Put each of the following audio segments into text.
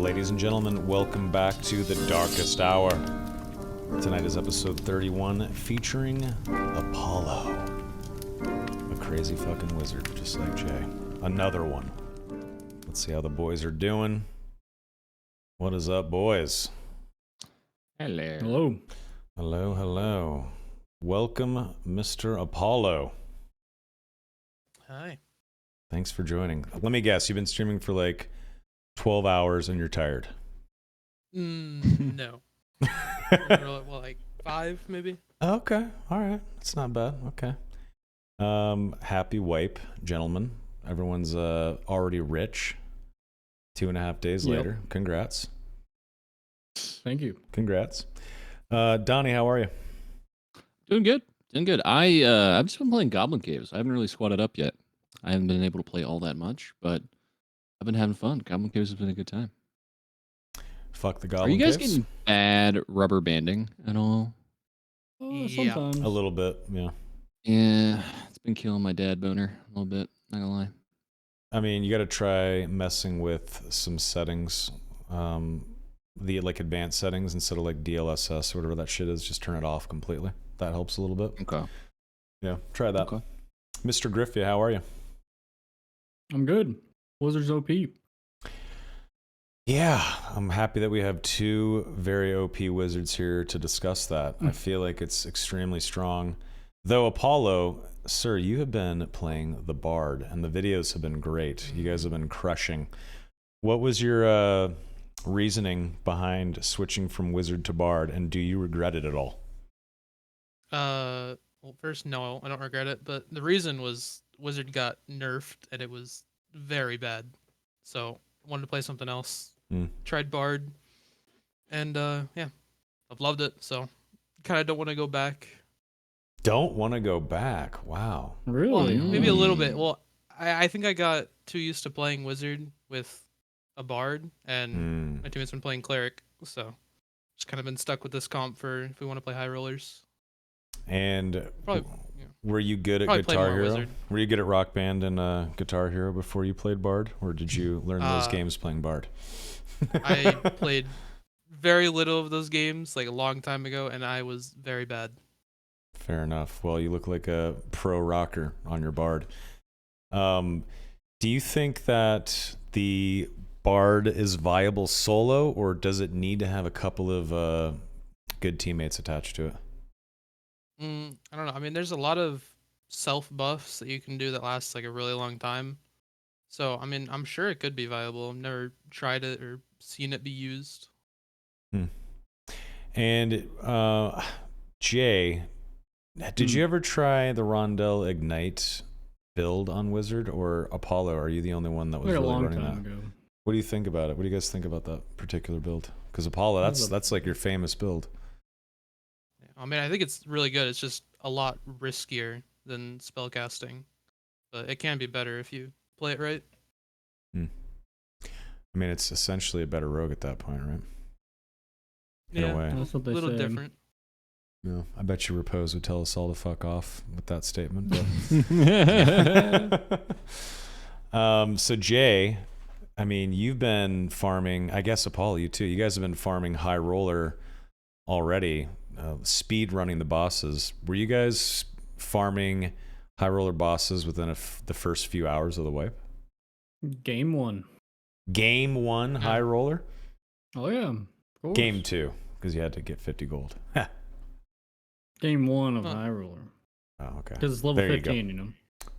Ladies and gentlemen, welcome back to the Darkest Hour. Tonight is episode 31 featuring Apollo. A crazy fucking wizard, just like Jay. Another one. Let's see how the boys are doing. What is up, boys? Hello. Hello. Hello, hello. Welcome, Mr. Apollo. Hi. Thanks for joining. Let me guess, you've been streaming for like 12 hours and you're tired. No. Well, like 5 maybe. Okay, all right. That's not bad. Okay. Happy wipe, gentlemen. Everyone's already rich. 2.5 days later. Congrats. Thank you. Congrats. Donnie, how are you? Doing good. Doing good. I've just been playing Goblin Caves. I haven't really squatted up yet. I haven't been able to play all that much, but I've been having fun. Goblin Caves has been a good time. Fuck the Goblin Are you guys Caves? getting bad rubber banding at all? Yeah. Sometimes. A little bit, yeah. Yeah, it's been killing my dad boner a little bit. Not gonna lie. I mean, you got to try messing with some settings. The like advanced settings instead of like DLSS or whatever that shit is. Just turn it off completely. That helps a little bit. Okay. Yeah, try that. Okay. Mr. Griffey, how are you? I'm good. Wizards OP. Yeah, I'm happy that we have two very OP wizards here to discuss that. I feel like it's extremely strong. Though Apollo, sir, you have been playing the Bard, and the videos have been great. You guys have been crushing. What was your reasoning behind switching from wizard to Bard, and do you regret it at all? Well, first, no, I don't regret it. But the reason was Wizard got nerfed and it was very bad. So wanted to play something else. Tried Bard, and yeah, I've loved it. So kind of don't want to go back. Don't want to go back. Wow. Really? Well, maybe a little bit. Well, I think I got too used to playing Wizard with a Bard, and my teammate's been playing Cleric, so just kind of been stuck with this comp for if we want to play high rollers. And Probably, yeah. were you good at Probably play Guitar more Hero? Wizard. Were you good at Rock Band and Guitar Hero before you played Bard, or did you learn those games playing Bard? I played very little of those games like a long time ago, and I was very bad. Fair enough. Well, you look like a pro rocker on your Bard. Do you think that the Bard is viable solo, or does it need to have a couple of good teammates attached to it? I don't know. I mean, there's a lot of self buffs that you can do that lasts like a really long time. So, I mean, I'm sure it could be viable. I've never tried it or seen it be used. And Jay, did you ever try the Rondell Ignite build on Wizard, or Apollo? Are you the only one that was Like a really long running time that? ago. What do you think about it? What do you guys think about that particular build? Because Apollo, that's like your famous build. I mean, I think it's really good. It's just a lot riskier than spellcasting, but it can be better if you play it right. I mean, it's essentially a better rogue at that point, right? In a way. That's what they A little say. different. No, I bet you Repose would tell us all to fuck off with that statement. But so Jay, I mean, you've been farming. I guess Apollo, you too. You guys have been farming high roller already, speed running the bosses. Were you guys farming high roller bosses within the first few hours of the wipe? Game 1. Game 1 high roller. Oh, yeah. Of course. Game 2 because you had to get 50 gold. Game 1 of Huh. High Roller. Oh, okay. Because it's level There you go. 15, you know.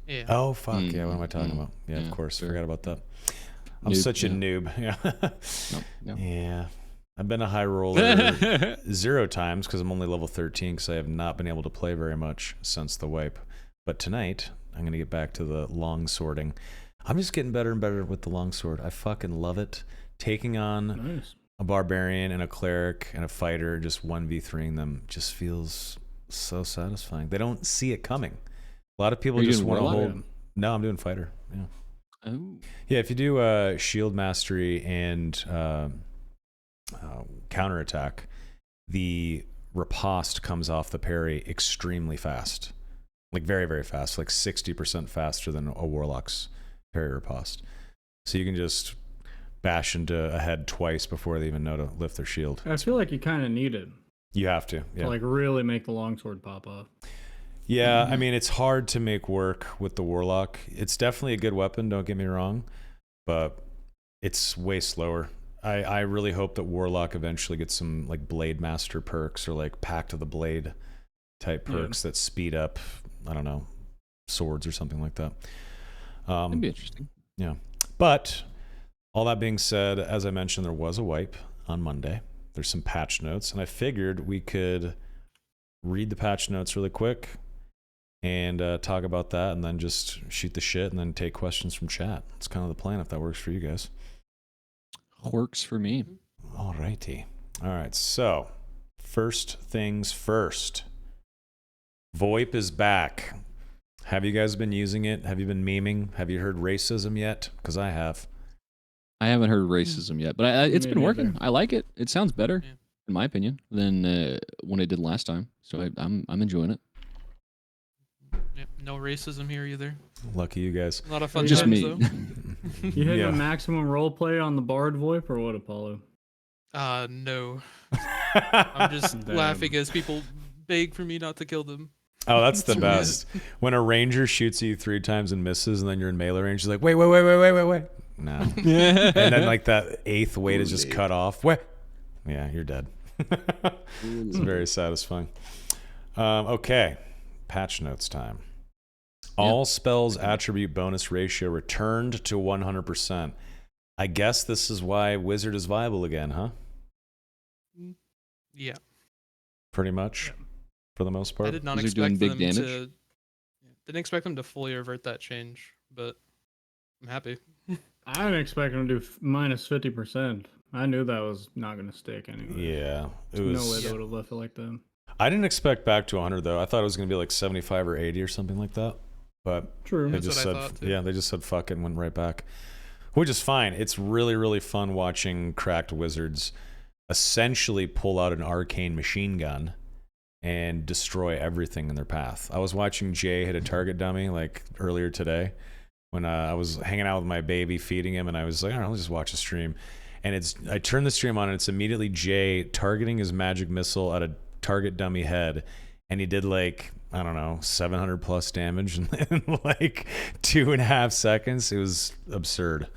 Yeah. Oh fuck yeah! What am I talking about? Yeah, of course. sure. Forgot about that. I'm Noob, such a yeah. noob. Yeah. No. Yeah. I've been a high roller 0 times because I'm only level 13 because I have not been able to play very much since the wipe. But tonight I'm gonna get back to the long swording. I'm just getting better and better with the longsword. I fucking love it. Taking on Nice. a barbarian and a cleric and a fighter, just 1v3ing them, just feels so satisfying. They don't see it coming. A lot of people Are you just doing want to Warlock? hold. No, I'm doing fighter. Yeah. Oh. Yeah, if you do shield mastery and counterattack, the riposte comes off the parry extremely fast. Like very, very fast. Like 60% faster than a Warlock's parry riposte. So you can just bash into a head twice before they even know to lift their shield. I feel like you kind of need it You have to, yeah. to like really make the longsword pop off. Yeah, I mean, it's hard to make work with the Warlock. It's definitely a good weapon, don't get me wrong, but it's way slower. I really hope that Warlock eventually gets some like Blade Master perks or like Pact of the Blade type perks that speed up, I don't know, swords or something like that. That'd be interesting. Yeah. But all that being said, as I mentioned, there was a wipe on Monday. There's some patch notes, and I figured we could read the patch notes really quick and talk about that, and then just shoot the shit and then take questions from chat. It's kind of the plan if that works for you guys. Works for me. Alrighty. All right, so first things first. VoIP is back. Have you guys been using it? Have you been memeing? Have you heard racism yet? Because I have. I haven't heard racism yet, but it's Me been working. neither. I like it. It sounds better, Yeah. in my opinion, than when it did last time. So I'm enjoying it. Yep, no racism here either. Lucky you guys. A lot of fun Just times, me. though. You hit Yeah. the maximum roleplay on the Bard VoIP or what, Apollo? No. I'm just Damn. laughing as people beg for me not to kill them. Oh, that's the That's best. When a ranger shoots you 3 times and misses, and then you're in melee range, you're like, wait. No. And then like that 8th weight is just cut off. Wait. Yeah, you're dead. It's very satisfying. Okay. Patch notes time. All spells attribute bonus ratio returned to 100%. I guess this is why Wizard is viable again, huh? Yeah. Pretty much, for the most part. I did not Is it doing expect big them damage? to. Didn't expect them to fully revert that change, but I'm happy. I didn't expect him to do minus 50%. I knew that was not going to stick anyway. Yeah, it There's was. no way they would have left it like that. I didn't expect back to 100 though. I thought it was going to be like 75 or 80 or something like that. But True. they That's just what I said, thought, too. yeah, they just said fuck it and went right back, which is fine. It's really, really fun watching cracked wizards essentially pull out an arcane machine gun and destroy everything in their path. I was watching Jay hit a target dummy like earlier today when I was hanging out with my baby, feeding him, and I was like, all right, I'll just watch a stream. And I turned the stream on, and it's immediately Jay targeting his magic missile at a target dummy head, and he did like, I don't know, 700 plus damage in like 2.5 seconds. It was absurd.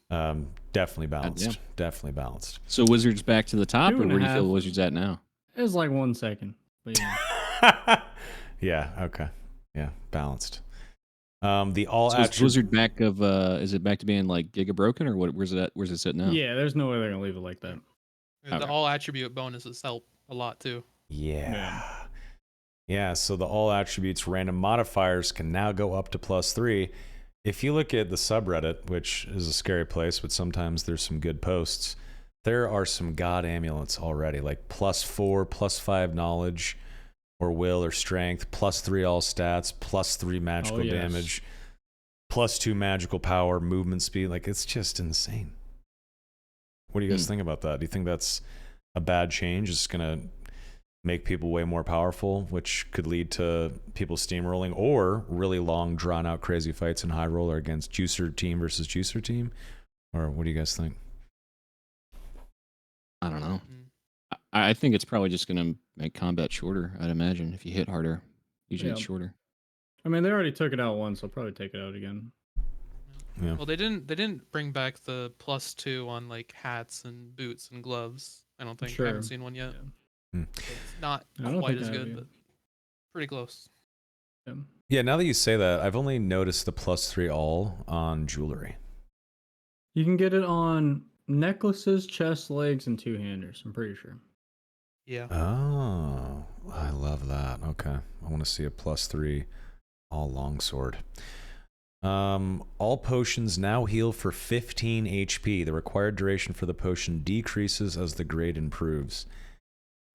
Definitely balanced. Goddamn. Definitely balanced. So Wizards back to the top, or where do you 2.5. feel Wizards at now? It was like 1 second. But yeah. Yeah. Okay. Yeah. Balanced. The all So is attribute. Wizard back of is it back to being like Giga Broken, or what? Where's it at? Where's it sit now? Yeah, there's no way they're going to leave it like that. The Okay. all attribute bonuses help a lot too. Yeah. Yeah, so the all attributes random modifiers can now go up to +3. If you look at the subreddit, which is a scary place, but sometimes there's some good posts, there are some god amulets already, like +4, +5 knowledge or will or strength, +3 all stats, +3 magical yes. damage, +2 magical power, movement speed. Like, it's just insane. What do you guys think about that? Do you think that's a bad change? It's going to make people way more powerful, which could lead to people steamrolling or really long, drawn-out, crazy fights in high roller against juicer team versus juicer team? Or what do you guys think? I don't know. Mm. I think it's probably just gonna make combat shorter. I'd imagine if you hit harder, usually it's Yeah. shorter. I mean, they already took it out once. They'll probably take it out again. Yeah. Well, they didn't bring back the +2 on like hats and boots and gloves. I don't think. I haven't Sure. seen one yet. Hmm. So it's not I don't quite think as I have good, either. but pretty close. Yeah. Yeah, now that you say that, I've only noticed the +3 all on jewelry. You can get it on necklaces, chest, legs, and two-handers. I'm pretty sure. Yeah. Oh, I love that. Okay. I want to see a +3 all longsword. All potions now heal for 15 HP. The required duration for the potion decreases as the grade improves.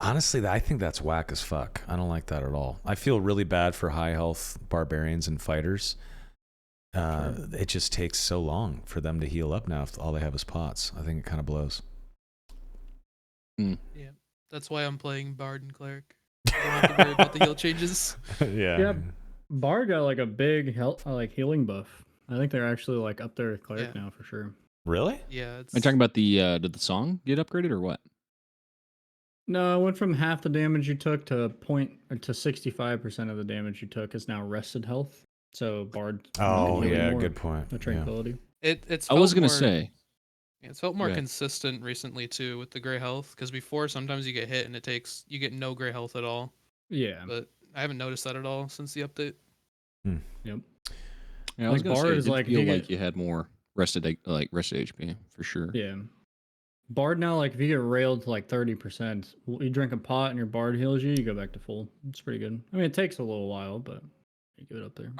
Honestly, I think that's whack as fuck. I don't like that at all. I feel really bad for high health barbarians and fighters. It just takes so long for them to heal up now if all they have is pots. I think it kind of blows. Yeah. That's why I'm playing Bard and Cleric. I don't have to worry about the heal changes. Yeah. Yep. Bar got like a big healing buff. I think they're actually like up there with Cleric Yeah. now for sure. Really? Yeah, it's Are you talking about the did the song get upgraded or what? No, it went from half the damage you took to 65% of the damage you took is now rested health. So Bard can Oh, heal you yeah, more good point. with Yeah. tranquility. it's I was felt gonna more say. it's felt Go more ahead. consistent recently too with the gray health because before sometimes you get hit and you get no gray health at all. Yeah. But I haven't noticed that at all since the update. Yep. Yeah, I was Like, gonna say Bard it is did like, if feel you like get you had more rested HP for sure. yeah. Bard now, like if you get railed to like 30%, you drink a pot and your Bard heals you, you go back to full. It's pretty good. I mean, it takes a little while, but you get it up there.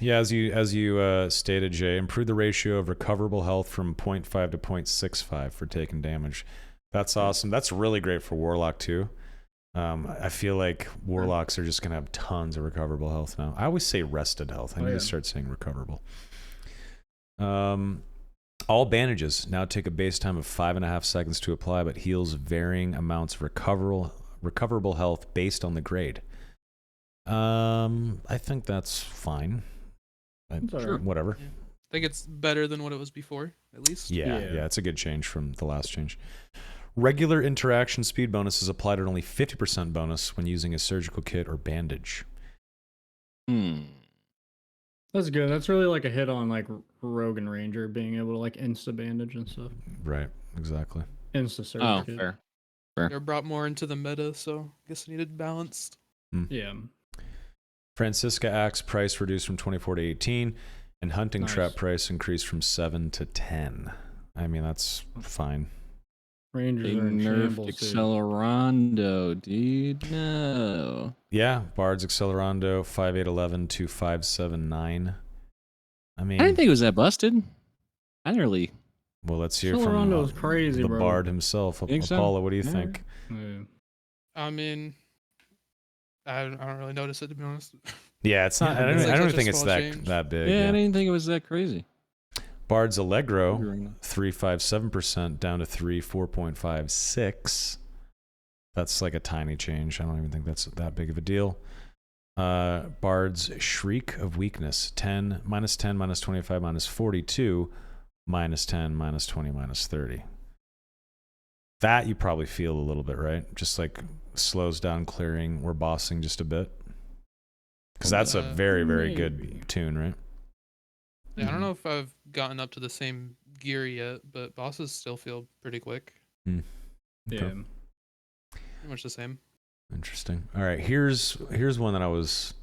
Yeah, as you stated, Jay, improve the ratio of recoverable health from 0.5 to 0.65 for taking damage. That's awesome. That's really great for Warlock too. I feel like Warlocks are just gonna have tons of recoverable health now. I always say rested health. I need to start saying recoverable. All bandages now take a base time of 5.5 seconds to apply, but heals varying amounts of recoverable health based on the grade. I think that's fine. Sure. Whatever. Yeah. I think it's better than what it was before, at least. Yeah, it's a good change from the last change. Regular interaction speed bonus is applied at only 50% bonus when using a surgical kit or bandage. That's good. That's really like a hit on like Rogue and Ranger being able to like insta bandage and stuff. Right, exactly. Insta surge Oh, kit. fair. They're brought more into the meta, so I guess I needed balanced. Yeah. Francisca Axe price reduced from 24 to 18, and Hunting Nice. Trap price increased from 7 to 10. I mean, that's fine. Rangers They are in nerfed shambles. Dude. Accelerando, dude. No. Yeah, Bard's Accelerando 5811 to 579. I mean, Hmm. I didn't think it was that busted. I didn't really. well, let's hear from Accelerando is crazy, the bro. Bard himself. Think so? Apollo, what do you Yeah. think? Yeah. I mean, I don't really notice it, to be honest. Yeah, it's not. Yeah, I don't, it's I like don't such a think it's small that change. that big. Yeah, Yeah. I didn't think it was that crazy. Bard's Allegro Right. 357% down to 4.56. That's like a tiny change. I don't even think that's that big of a deal. Bard's Shriek of Weakness 10 minus 10 minus 25 minus 42 minus 10 minus 20 minus 30. That you probably feel a little bit, right? Just like slows down clearing or bossing just a bit. Because that's a very, very Maybe. good tune, right? Yeah, I don't know if I've gotten up to the same gear yet, but bosses still feel pretty quick. Yeah. Okay. Pretty much the same. Interesting. All right, here's one that I was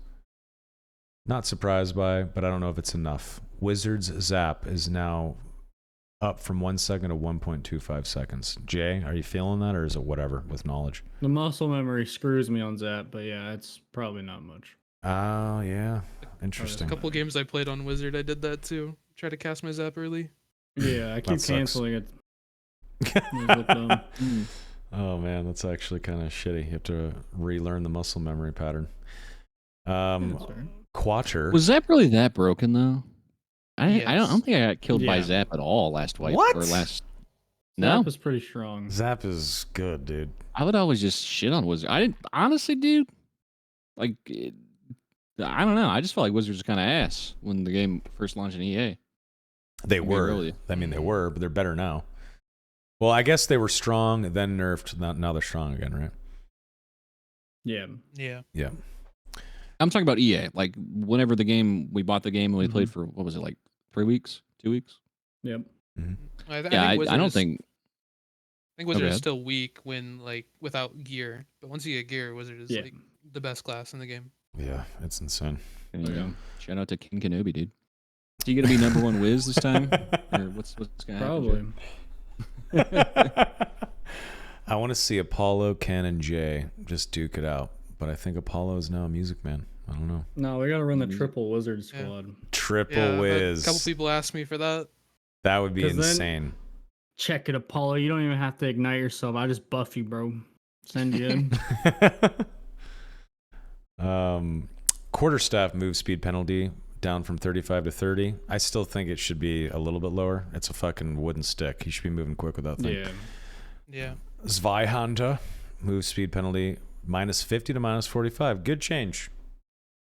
not surprised by, but I don't know if it's enough. Wizard's Zap is now up from 1 second to 1.25 seconds. Jay, are you feeling that, or is it whatever with knowledge? The muscle memory screws me on Zap, but yeah, it's probably not much. Oh, yeah. A Interesting. couple games I played on Wizard, I did that too. Try to cast my zap early. Yeah, I keep sucks. canceling it. It's a bit dumb. Oh, man, that's actually kind of shitty. You have to relearn the muscle memory pattern. That's fair. Quater. Was Zap really that broken though? I don't Yes. think I got killed by Yeah. Zap at all last wipe What? or last. Zap No, was pretty strong. Zap is good, dude. I would always just shit on Wizard. I didn't honestly, dude. Like, I don't know. I just felt like Wizards was kind of ass when the game first launched in EA. They Maybe were. early. I mean, they were, but they're better now. Well, I guess they were strong, then nerfed. Now they're strong again, right? Yeah. Yeah. Yeah. I'm talking about EA. Like, whenever we bought the game and we played for what was it, like 3 weeks, 2 weeks? Yep. I Yeah, I Wizard don't is- think. I think Wizard go is ahead. still weak when like without gear, but once you get gear, Wizard is Yeah. like the best class in the game. Yeah, it's insane. yeah. Shout out to King Kenobi, dude. Is he gonna be number one Wiz this time, or what's gonna happen? Probably. I want to see Apollo, Ken, and Jay just duke it out, but I think Apollo is now a music man. I don't know. No, we gotta run the triple wizard Yeah. squad. Triple Yeah, I've had whiz. a couple people asked me for that. That would be 'Cause then- insane. Check it, Apollo. You don't even have to ignite yourself. I just buff you, bro. Send you in. Quarterstaff move speed penalty down from 35 to 30. I still think it should be a little bit lower. It's a fucking wooden stick. You should be moving quick with that thing. Yeah. Yeah. Zweihanda move speed penalty minus 50 to minus 45. Good change.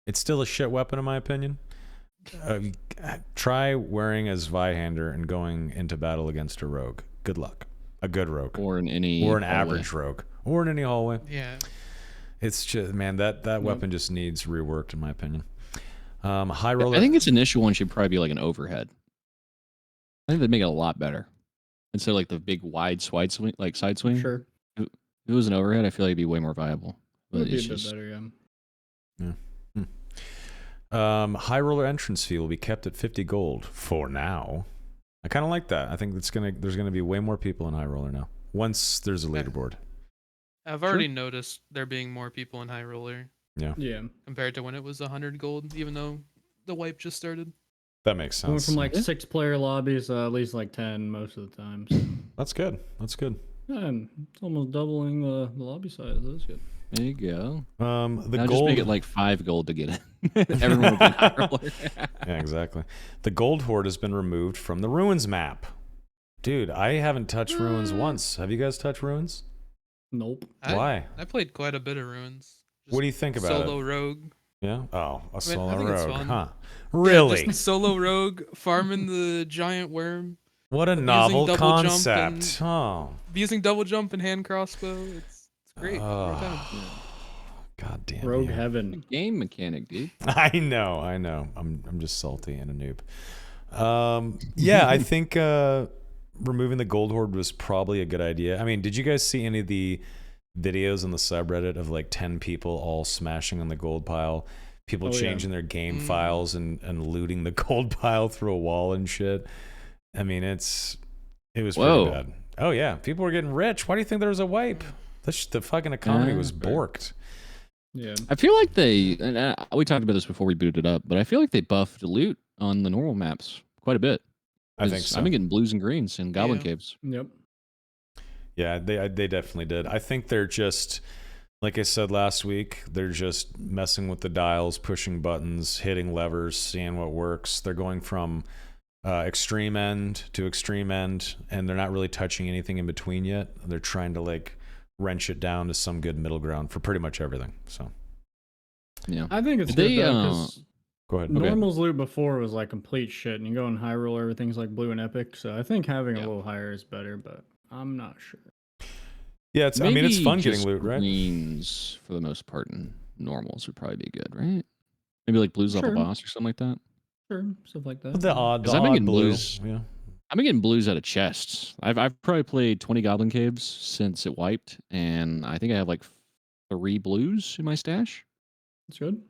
It's still a shit weapon in my opinion. try wearing as Zweihander and going into battle against a rogue. Good luck. A good rogue. Or in any or an hallway. average rogue. Or in any hallway. Yeah. It's just, man, that weapon just needs reworked, in my opinion. High roller. I think its initial one should probably be like an overhead. I think they'd make it a lot better. Instead of like the big wide side swing, Sure. If it was an overhead, I feel like it'd be way more viable. It would But be a it's bit just, better, yeah. High roller entrance fee will be kept at 50 gold for now. I kind of like that. I think there's gonna be way more people in high roller now once there's a leaderboard. I've already noticed there being more people in high roller Yeah. compared to when it was 100 gold, even though the wipe just started. That makes Going sense. from like 6-player lobbies to at least like 10 most of the time. So. That's good. That's good. And it's almost doubling the lobby size. That's good. there you go. The Now gold. just make it like 5 gold to get it. Everyone would be high roller. Yeah, exactly. The gold horde has been removed from the ruins map. Dude, I haven't touched ruins once. Have you guys touched ruins? Nope. Why? I played quite a bit of ruins. What do you think about solo it? rogue? Yeah. Oh, a solo I think it's rogue, fun. huh? Yeah, Really? just solo rogue, farming the giant worm, What a using novel double jump concept. Oh. using double jump and hand crossbow. It's great. Oh. Every time. God damn Rogue you. Heaven. Game mechanic, dude. I know. I'm just salty and a noob. Yeah, I think removing the gold horde was probably a good idea. I mean, did you guys see any of the videos on the subreddit of like 10 people all smashing on the gold pile? People changing their game files and looting the gold pile through a wall and shit. I mean, it was pretty bad. Oh yeah, people were getting rich. Why do you think there was a wipe? The fucking economy was borked. Yeah. I feel like we talked about this before we booted up, but I feel like they buffed loot on the normal maps quite a bit. I think so. I've been getting blues and greens in Goblin Yeah. Caves. Yep. Yeah, they definitely did. I think they're just, like I said last week, they're just messing with the dials, pushing buttons, hitting levers, seeing what works. They're going from extreme end to extreme end, and they're not really touching anything in between yet. They're trying to like wrench it down to some good middle ground for pretty much everything. So Yeah. I think it's Did they, good though, 'cause go ahead. Normal's loot before was like complete shit, and you go in high roller, everything's like blue and epic. So I think having a little higher is better, but I'm not sure. Yeah, I mean, it's fun getting just loot, right? Greens for the most part, and normals would probably be good, right? Maybe like blues level Sure. boss or something like that. Sure, stuff like that. The odd, Because I've been getting blue. blues. Yeah. I've been getting blues out of chests. I've probably played 20 Goblin Caves since it wiped, and I think I have like 3 blues in my stash. It's good.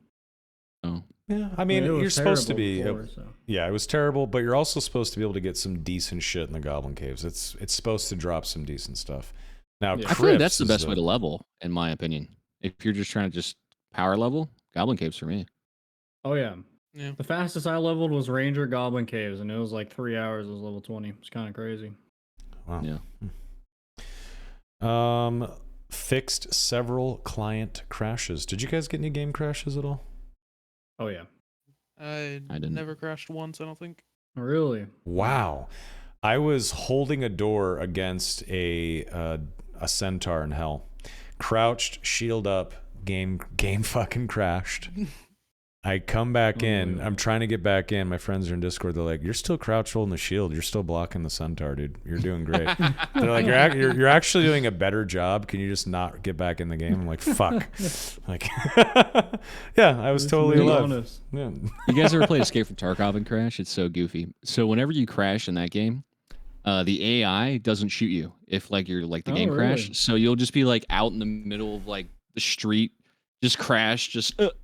Oh, Yeah, I mean, it was you're supposed to terrible be. before, so. Yeah, it was terrible, but you're also supposed to be able to get some decent shit in the Goblin Caves. It's supposed to drop some decent stuff. Now, Yeah. I feel like that's Crypts the is best way to level, in my opinion. If you're just trying to just power level, Goblin Caves for me. Oh yeah. Yeah. The fastest I leveled was Ranger Goblin Caves, and it was like 3 hours. It was level 20. It's kind of crazy. Wow. Yeah. Fixed several client crashes. Did you guys get any game crashes at all? Oh yeah. I didn't. never crashed once, I don't think. Really? Wow. I was holding a door against a centaur in hell. Crouched, shield up, game fucking crashed. I come back in. I'm trying to get back in. My friends are in Discord. They're like, "You're still crouched holding the shield. You're still blocking the centaur, dude. You're doing great." They're like, "You're actually doing a better job. Can you just not get back in the game?" I'm like, "Fuck." Like, yeah, I was totally Being alive. honest. Yeah. You guys ever played Escape from Tarkov and crash? It's so goofy. So whenever you crash in that game, the AI doesn't shoot you if like you're like the game really? crash. So you'll just be like out in the middle of like the street, just crash,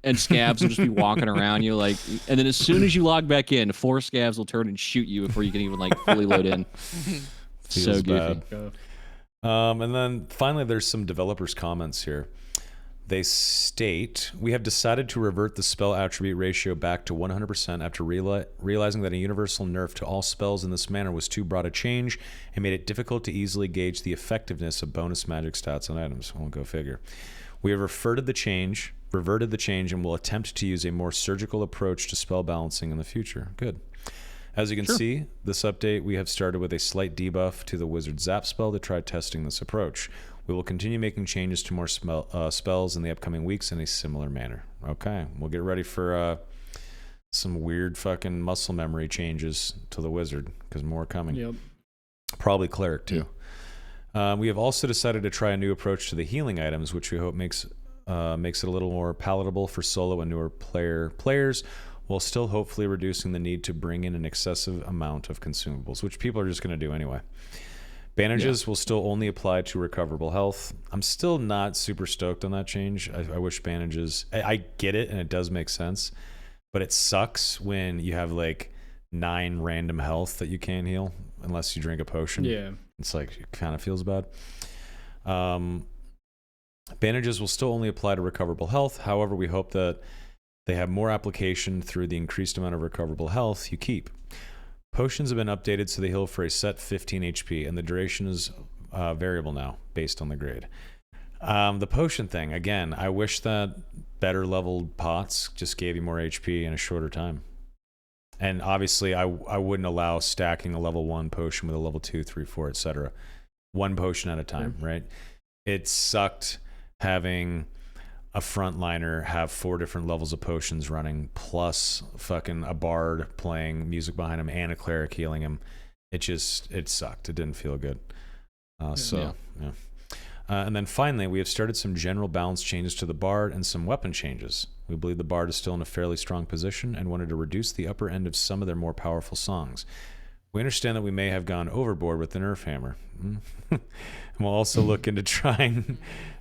and scabs will just be walking around you like, and then as soon as you log back in, 4 scabs will turn and shoot you before you can even like fully load in. So Feels goofy. bad. And then finally, there's some developers' comments here. They state, "We have decided to revert the spell attribute ratio back to 100% after realizing that a universal nerf to all spells in this manner was too broad a change and made it difficult to easily gauge the effectiveness of bonus magic stats on items." We'll go figure. "We have reverted the change, and will attempt to use a more surgical approach to spell balancing in the future." Good. As you can see, this update, we have started with a slight debuff to the Wizard Zap spell to try testing this approach. We will continue making changes to more spells in the upcoming weeks in a similar manner. Okay, we'll get ready for some weird fucking muscle memory changes to the wizard because more coming. Yep. Probably cleric too. We have also decided to try a new approach to the healing items, which we hope makes it a little more palatable for solo and newer players, while still hopefully reducing the need to bring in an excessive amount of consumables, which people are just going to do anyway. Bandages will still only apply to recoverable health. I'm still not super stoked on that change. I wish bandages... I get it, and it does make sense, but it sucks when you have like 9 random health that you can't heal unless you drink a potion. Yeah. It's like, it kind of feels bad. Bandages will still only apply to recoverable health. However, we hope that they have more application through the increased amount of recoverable health you keep. Potions have been updated so they heal for a set 15 HP, and the duration is variable now based on the grade. The potion thing, again, I wish that better leveled pots just gave you more HP in a shorter time. And obviously, I wouldn't allow stacking a level 1 potion with a level 2, 3, 4, etc. One potion at a time, right? It sucked having a frontliner have 4 different levels of potions running, plus fucking a bard playing music behind him and a cleric healing him. It sucked. It didn't feel good. And then finally, we have started some general balance changes to the bard and some weapon changes. We believe the bard is still in a fairly strong position and wanted to reduce the upper end of some of their more powerful songs. We understand that we may have gone overboard with the nerf hammer. And we'll also look into trying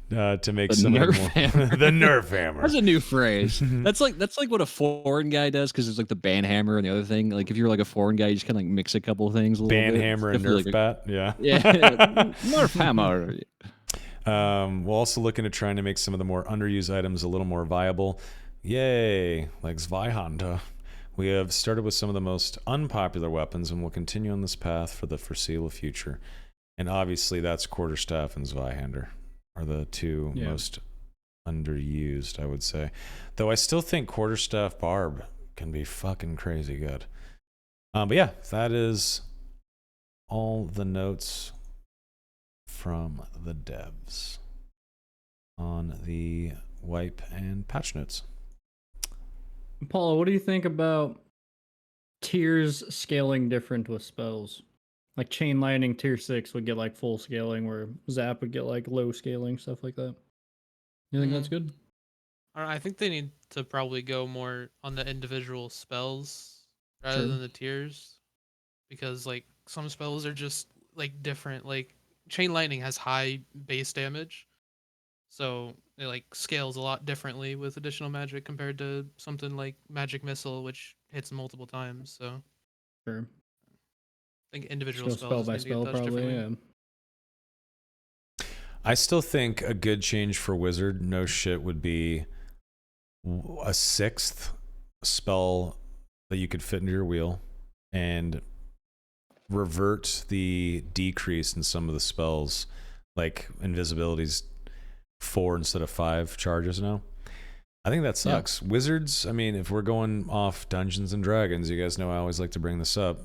to make some of the nerf hammer. That's a new phrase. That's like what a foreign guy does, because there's like the band hammer and the other thing. Like if you're like a foreign guy, you just kind of like mix a couple of things. Band bit. hammer and nerf bat. Yeah. Nerf hammer. We'll also look into trying to make some of the more underused items a little more viable. Yay, like Zweihanda. We have started with some of the most unpopular weapons and will continue on this path for the foreseeable future. And obviously that's Quarterstaff and Zweihander are the two most underused, I would say. Though I still think Quarterstaff Barb can be fucking crazy good. But yeah, that is all the notes from the devs on the wipe and patch notes. Paula, what do you think about tiers scaling different with spells? Like Chain Lightning tier 6 would get like full scaling, where Zap would get like low scaling, stuff like that. You think that's good? I think they need to probably go more on the individual spells rather than the tiers, because like some spells are just like different. Like Chain Lightning has high base damage, so it like scales a lot differently with additional magic compared to something like Magic Missile, which hits multiple times. So Sure. I think individual Go spells spell by need to get spell, touched probably. differently. I still think a good change for Wizard, no shit, would be a 6th spell that you could fit into your wheel and revert the decrease in some of the spells, like invisibility's 4 instead of 5 charges now. I think that sucks. Wizards, I mean, if we're going off Dungeons and Dragons, you guys know I always like to bring this up.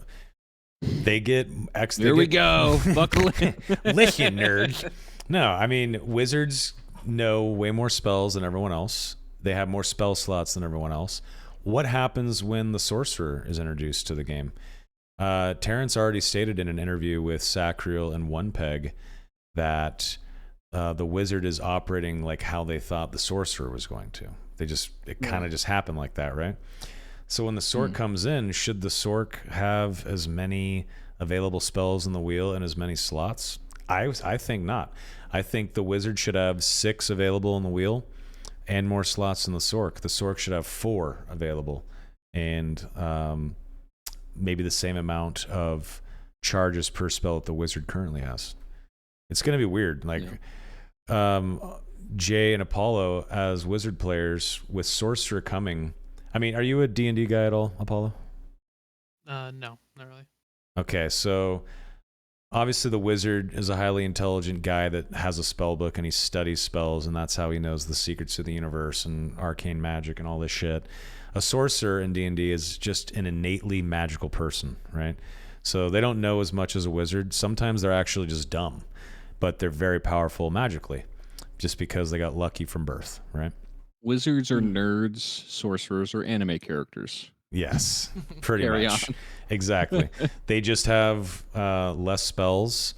They get X. Here we go. Buckle in. Listen, nerd. No, I mean, Wizards know way more spells than everyone else. They have more spell slots than everyone else. What happens when the Sorcerer is introduced to the game? Terrence already stated in an interview with Sacriel and One Peg that the Wizard is operating like how they thought the Sorcerer was going to. It kind of just happened like that, right? So when the Sorc comes in, should the Sorc have as many available spells in the wheel and as many slots? I think not. I think the Wizard should have 6 available in the wheel and more slots than the Sorc. The Sorc should have 4 available and maybe the same amount of charges per spell that the Wizard currently has. It's going to be weird. Like Jay and Apollo as Wizard players with Sorcerer coming. I mean, are you a D&D guy at all, Apollo? No, not really. Okay, so obviously the Wizard is a highly intelligent guy that has a spell book and he studies spells, and that's how he knows the secrets of the universe and arcane magic and all this shit. A Sorcerer in D&D is just an innately magical person, right? So they don't know as much as a Wizard. Sometimes they're actually just dumb, but they're very powerful magically just because they got lucky from birth, right? Wizards are nerds, sorcerers are anime characters. Yes, pretty Carry much. on. Exactly. They just have less spells,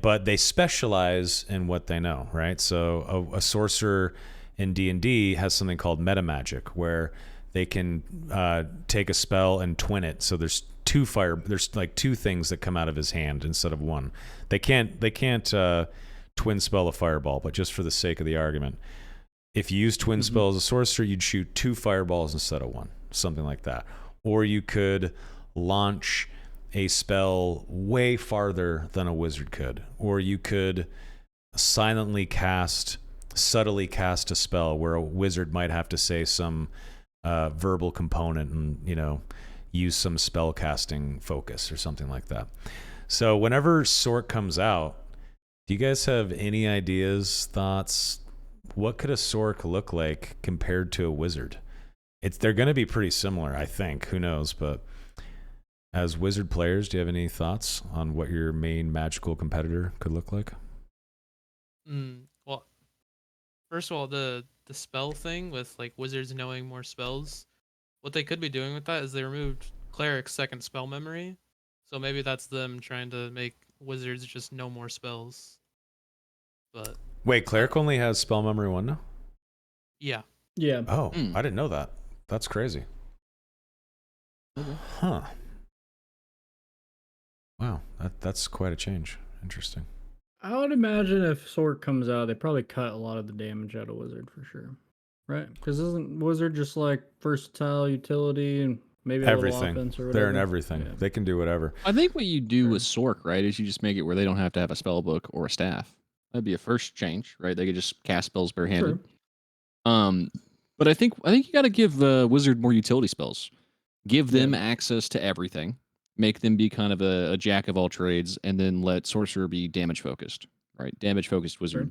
but they specialize in what they know, right? So a sorcerer in D&D has something called meta magic, where they can take a spell and twin it. So there's there's like two things that come out of his hand instead of one. They can't twin spell a fireball, but just for the sake of the argument, if you use twin spell as a sorcerer, you'd shoot 2 fireballs instead of 1, something like that. Or you could launch a spell way farther than a wizard could. Or you could subtly cast a spell where a wizard might have to say some verbal component and, use some spell casting focus or something like that. So whenever Sorc comes out, do you guys have any ideas, thoughts? What could a Sorc look like compared to a wizard? They're going to be pretty similar, I think. Who knows? But as wizard players, do you have any thoughts on what your main magical competitor could look like? Well, first of all, the spell thing with like wizards knowing more spells, what they could be doing with that is they removed cleric's second spell memory, so maybe that's them trying to make wizards just know more spells. But wait, cleric only has spell memory 1 now? Yeah. Oh, I didn't know that. That's crazy. Huh. Wow, that's quite a change. Interesting. I would imagine if Sorc comes out, they probably cut a lot of the damage out of Wizard for sure, right? Because isn't Wizard just like versatile utility and maybe a little Everything. offense or whatever? They're in everything. Yeah. They can do whatever. I think what you do with Sorc, right, is you just make it where they don't have to have a spell book or a staff. That'd be a first change, right? They could just cast spells barehanded. True. But I think you got to give Wizard more utility spells. Give them access to everything. Make them be kind of a jack of all trades, and then let Sorcerer be damage focused, right? Damage focused Wizard,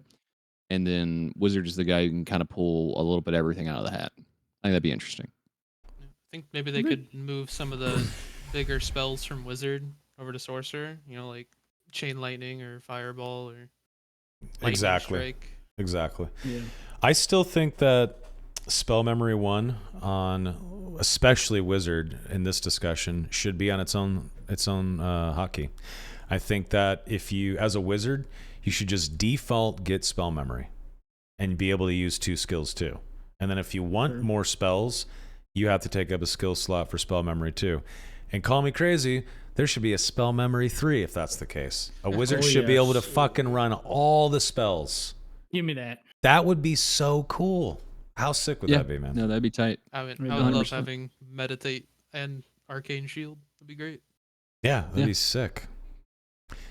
and then Wizard is the guy who can kind of pull a little bit of everything out of the hat. I think that'd be interesting. I think maybe they could move some of the bigger spells from Wizard over to Sorcerer. Like Chain Lightning or Fireball or Lightning Strike. Exactly. Yeah. I still think that spell memory 1 on especially Wizard in this discussion should be on its own hotkey. I think that if you, as a Wizard, you should just default get spell memory and be able to use 2 skills too. And then if you want more spells, you have to take up a skill slot for spell memory too. And call me crazy, there should be a spell memory 3 if that's the case. A wizard should be able to fucking run all the spells. Give me that. That would be so cool. How sick would that be, man? No, that'd be tight. I would 100%. love having Meditate and Arcane Shield. Would be great. Yeah, that'd be sick.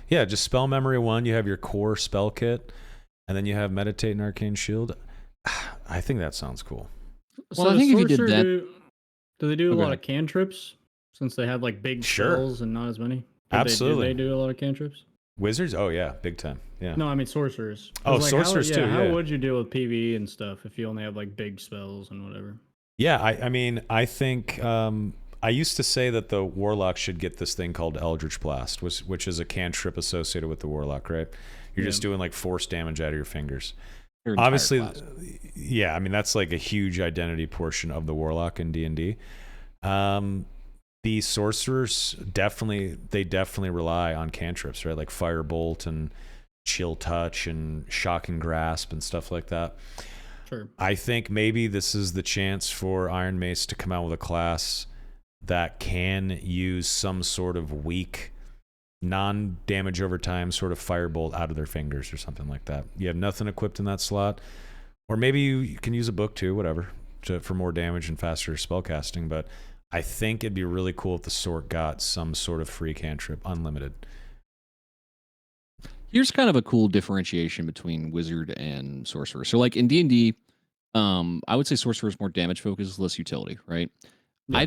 Yeah, just spell memory 1, you have your core spell kit, and then you have Meditate and Arcane Shield. I think that sounds cool. Well, I think if you did that... Do they do a lot of cantrips? Since they have like big spells and not as many? Absolutely. They do a lot of cantrips? Wizards? Oh, yeah, big time. Yeah. No, I mean sorcerers. Oh, sorcerers too. How would you deal with PvE and stuff if you only have like big spells and whatever? Yeah, I mean, I think I used to say that the Warlock should get this thing called Eldritch Blast, which is a cantrip associated with the Warlock, right? You're just doing like force damage out of your fingers. Obviously, yeah, I mean, that's like a huge identity portion of the Warlock in D&D. The sorcerers definitely rely on cantrips, right? Like Firebolt and Chill Touch and Shocking Grasp and stuff like that. Sure. I think maybe this is the chance for Iron Mace to come out with a class that can use some sort of weak, non-damage over time sort of Firebolt out of their fingers or something like that. You have nothing equipped in that slot. Or maybe you can use a book too, whatever, for more damage and faster spellcasting, but I think it'd be really cool if the Sorc got some sort of free cantrip, unlimited. Here's kind of a cool differentiation between Wizard and Sorcerer. So like in D&D, I would say Sorcerer is more damage focused, less utility, right? Yeah.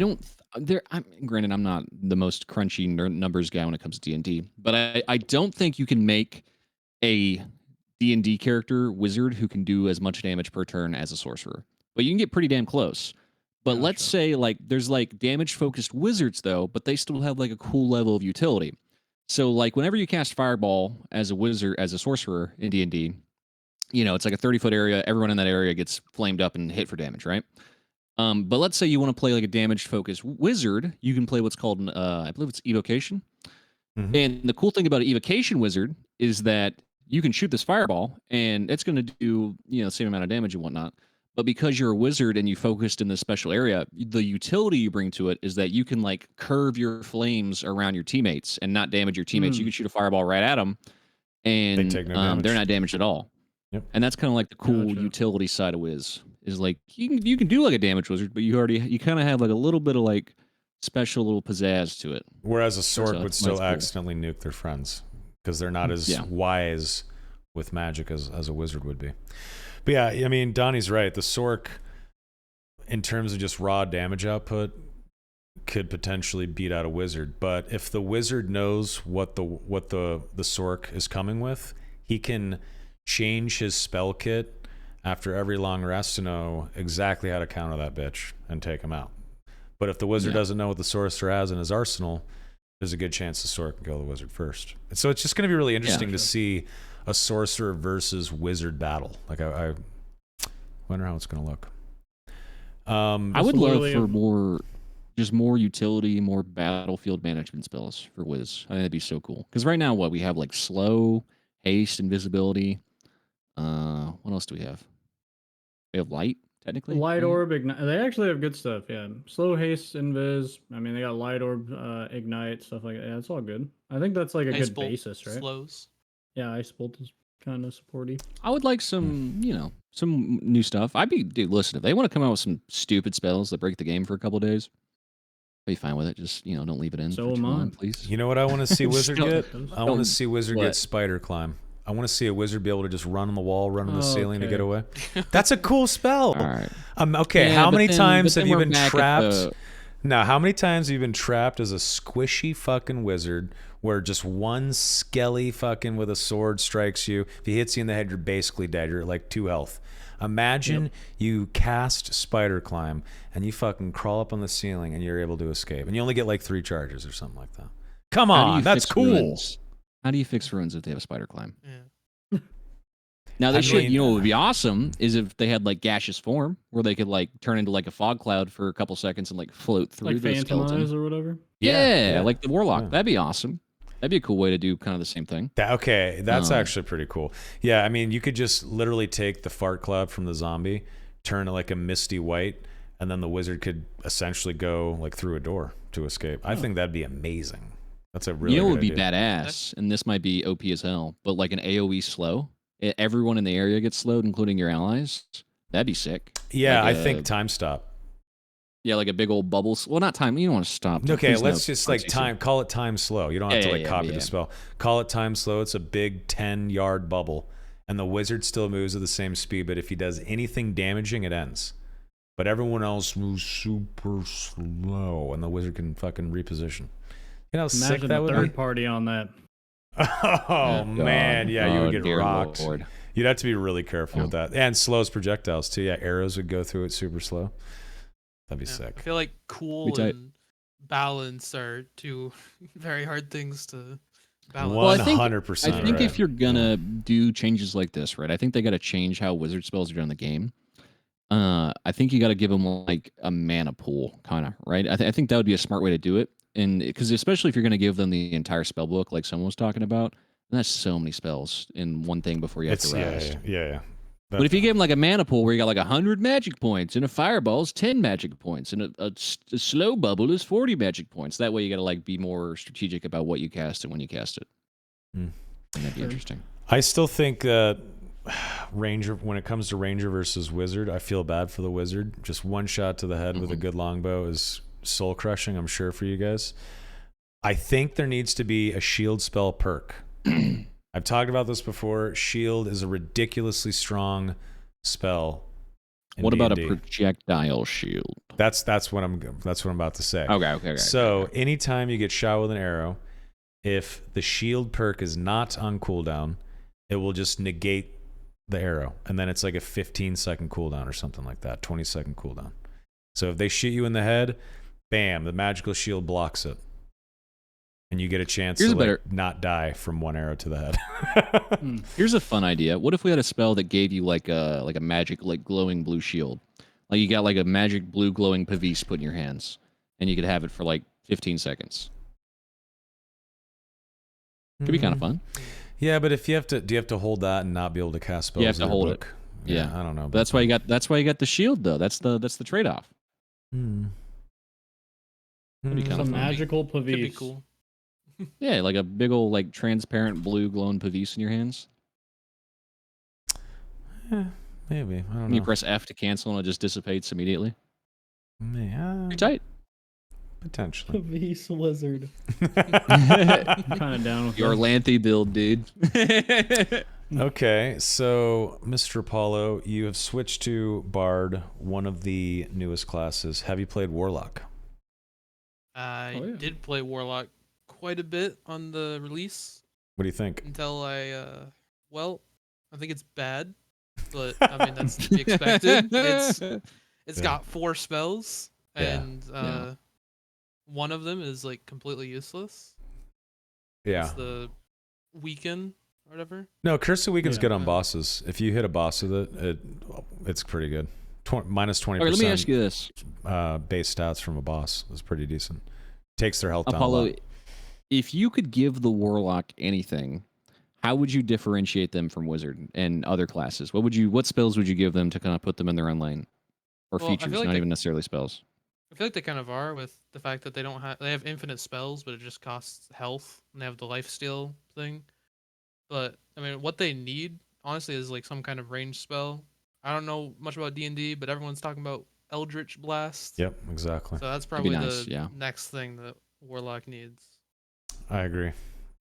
Granted, I'm not the most crunchy numbers guy when it comes to D&D, but I don't think you can make a D&D character Wizard who can do as much damage per turn as a Sorcerer. But you can get pretty damn close. But let's say like there's like damage focused wizards though, but they still have like a cool level of utility. So like whenever you cast Fireball as a wizard, as a sorcerer in D&D, it's like a 30-foot area. Everyone in that area gets flamed up and hit for damage, right? But let's say you want to play like a damage focused wizard, you can play what's called an I believe it's evocation. Mhm. And the cool thing about an evocation wizard is that you can shoot this fireball and it's going to do, the same amount of damage and whatnot. But because you're a wizard and you focused in this special area, the utility you bring to it is that you can like curve your flames around your teammates and not damage your teammates. You can shoot a fireball right at them and take no damage. they're not damaged at all. Yep. And that's kind of like the cool Gotcha. utility side of Wiz is like you can do like a damage wizard, but you kind of have like a little bit of like special little pizzazz to it. Whereas a Sork So would that's still cool. accidentally nuke their friends because they're not as wise with magic as a wizard would be. But yeah, I mean, Donnie's right. The Sork, in terms of just raw damage output, could potentially beat out a wizard. But if the wizard knows what the Sork is coming with, he can change his spell kit after every long rest to know exactly how to counter that bitch and take him out. But if the wizard doesn't know what the sorcerer has in his arsenal, there's a good chance the sorcerer can kill the wizard first. And so it's just going to be really interesting to see a sorcerer versus wizard battle. Like I wonder how it's going to look. I would love for more utility, more battlefield management spells for Wiz. I think that'd be so cool. Because right now, we have like slow, haste, invisibility. What else do we have? We have light, technically. Light orb, ignite. They actually have good stuff. Yeah, slow haste, invis. I mean, they got light orb, ignite, stuff like that. Yeah, it's all good. I think that's like a Ice good bolt basis, right? Slows. Yeah, ice bolt is kind of supporty. I would like some, some new stuff. Dude, listen, if they want to come out with some stupid spells that break the game for a couple of days, I'd be fine with it. Just, don't leave it in So for too am I. long, please. You know what I want to see wizard Still- get? I want to see wizard What? get spider climb. I want to see a wizard be able to just run on the wall, run on the ceiling to Okay. get away. That's a cool spell. All right. Okay, Yeah, how but many then- times but have then you we're been back at trapped? the- Now, how many times have you been trapped as a squishy fucking wizard where just one skelly fucking with a sword strikes you? If he hits you in the head, you're basically dead. You're at like 2 health. Imagine you cast spider climb and you fucking crawl up on the ceiling and you're able to escape. And you only get like 3 charges or something like that. Come How do on, you that's fix cool. ruins? How do you fix ruins if they have a spider climb? Yeah. Now they I should. mean, What would be awesome is if they had like gaseous form, where they could like turn into like a fog cloud for a couple seconds and like float through Like the skeleton. Phantomize or whatever. Yeah, like the Warlock. Yeah. That'd be awesome. That'd be a cool way to do kind of the same thing. Okay, that's Um, actually pretty cool. Yeah, I mean, you could just literally take the fart cloud from the zombie, turn it like a misty white, and then the wizard could essentially go like through a door to escape. I think that'd be amazing. That's a really What good would be idea. badass, and this might be OP as hell, but like an AOE slow. Everyone in the area gets slowed, including your allies. That'd be sick. Yeah, Like I think time stop. Yeah, like a big old bubble. Well, not time. You don't want to stop. Okay, Please let's no. just like time. Call it time slow. You don't have to like copy yeah. the spell. Call it time slow. It's a big 10-yard bubble, and the wizard still moves at the same speed. But if he does anything damaging, it ends. But everyone else moves super slow, and the wizard can fucking reposition. You know how sick Imagine that the would third be? party on that. Oh man, yeah, you would get dear rocked. Lord. You'd have to be really careful with that. And slows projectiles too. Yeah, arrows would go through it super slow. That'd be Yeah. sick. I feel like cool tight. and balance are two very hard things to balance. Well, I think- 100%. I think right. if you're gonna do changes like this, right? I think they got to change how wizard spells are done in the game. I think you got to give them like a mana pool, kind of, right? I think that would be a smart way to do it, and because especially if you're gonna give them the entire spell book, like someone was talking about, and that's so many spells in one thing before you have to rest. yeah. But if you give them like a mana pool where you got like 100 magic points, and a fireball is 10 magic points, and a slow bubble is 40 magic points, that way you got to like be more strategic about what you cast and when you cast it. Hmm. And that'd be interesting. I still think that Ranger, when it comes to Ranger versus Wizard, I feel bad for the Wizard. Just one shot to the head with a good longbow is soul crushing, I'm sure, for you guys. I think there needs to be a shield spell perk. I've talked about this before. Shield is a ridiculously strong spell. in What about a D&D. projectile shield? That's what I'm about to say. Okay. So anytime you get shot with an arrow, if the shield perk is not on cooldown, it will just negate the arrow, and then it's like a 15-second cooldown or something like that, 20-second cooldown. So if they shoot you in the head, bam, the magical shield blocks it, and you get a chance Here's to a better- not die from one arrow to the head. Here's a fun idea. What if we had a spell that gave you like a magic, like glowing blue shield? Like you got like a magic blue glowing Pavis put in your hands, and you could have it for like 15 seconds. Could be kind of fun. Yeah, but if you have to, do you have to hold that and not be able to cast spells? You have to in your hold book? it. Yeah. I don't know. But that's why you got the shield though. That's the trade off. Hmm. That'd be kind Some of fun. magical Could be Pavis. cool. Yeah, like a big old like transparent blue glowing Pavis in your hands. Maybe. I don't And you know. press F to cancel and it just dissipates immediately. Yeah, Pretty tight. potentially. Pavis wizard. Your Kind of down with that. Lanthy build, dude. Okay, so Mr. Apollo, you have switched to Bard, one of the newest classes. Have you played Warlock? I Oh, yeah. did play Warlock quite a bit on the release What do you think? until well, I think it's bad, but I mean that's to be expected. It's Yeah. got 4 spells, Yeah. and Yeah. one of them is like completely useless. Yeah. It's the weaken or whatever. No, Curse of Weaken's Yeah. good on bosses. If you hit a boss with it, it's pretty good. Minus 20% Okay, let me ask you this. base stats from a boss is pretty decent. Takes their health down a Apollo, lot. if you could give the Warlock anything, how would you differentiate them from Wizard and other classes? What spells would you give them to kind of put them in their own lane? Or Well, I features, feel like not they- even necessarily spells. I feel like they kind of are with the fact that they have infinite spells, but it just costs health, and they have the lifesteal thing. But I mean, what they need honestly is like some kind of ranged spell. I don't know much about D&D, but everyone's talking about Eldritch Blast. Yep, exactly. So that's That'd be probably nice, the yeah. next thing that Warlock needs. I agree.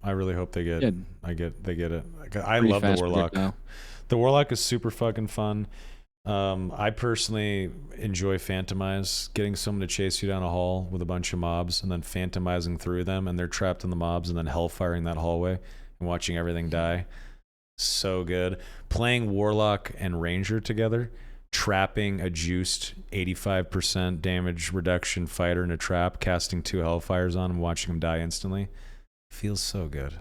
I really hope they get. Yeah. They get it. I Pretty love the fast Warlock. projectile. The Warlock is super fucking fun. I personally enjoy Phantomize, getting someone to chase you down a hall with a bunch of mobs and then phantomizing through them, and they're trapped in the mobs, and then hellfiring that hallway and watching everything die. So good. Playing Warlock and Ranger together, trapping a juiced 85% damage reduction fighter in a trap, casting 2 hellfires on him, watching him die instantly. Feels so good.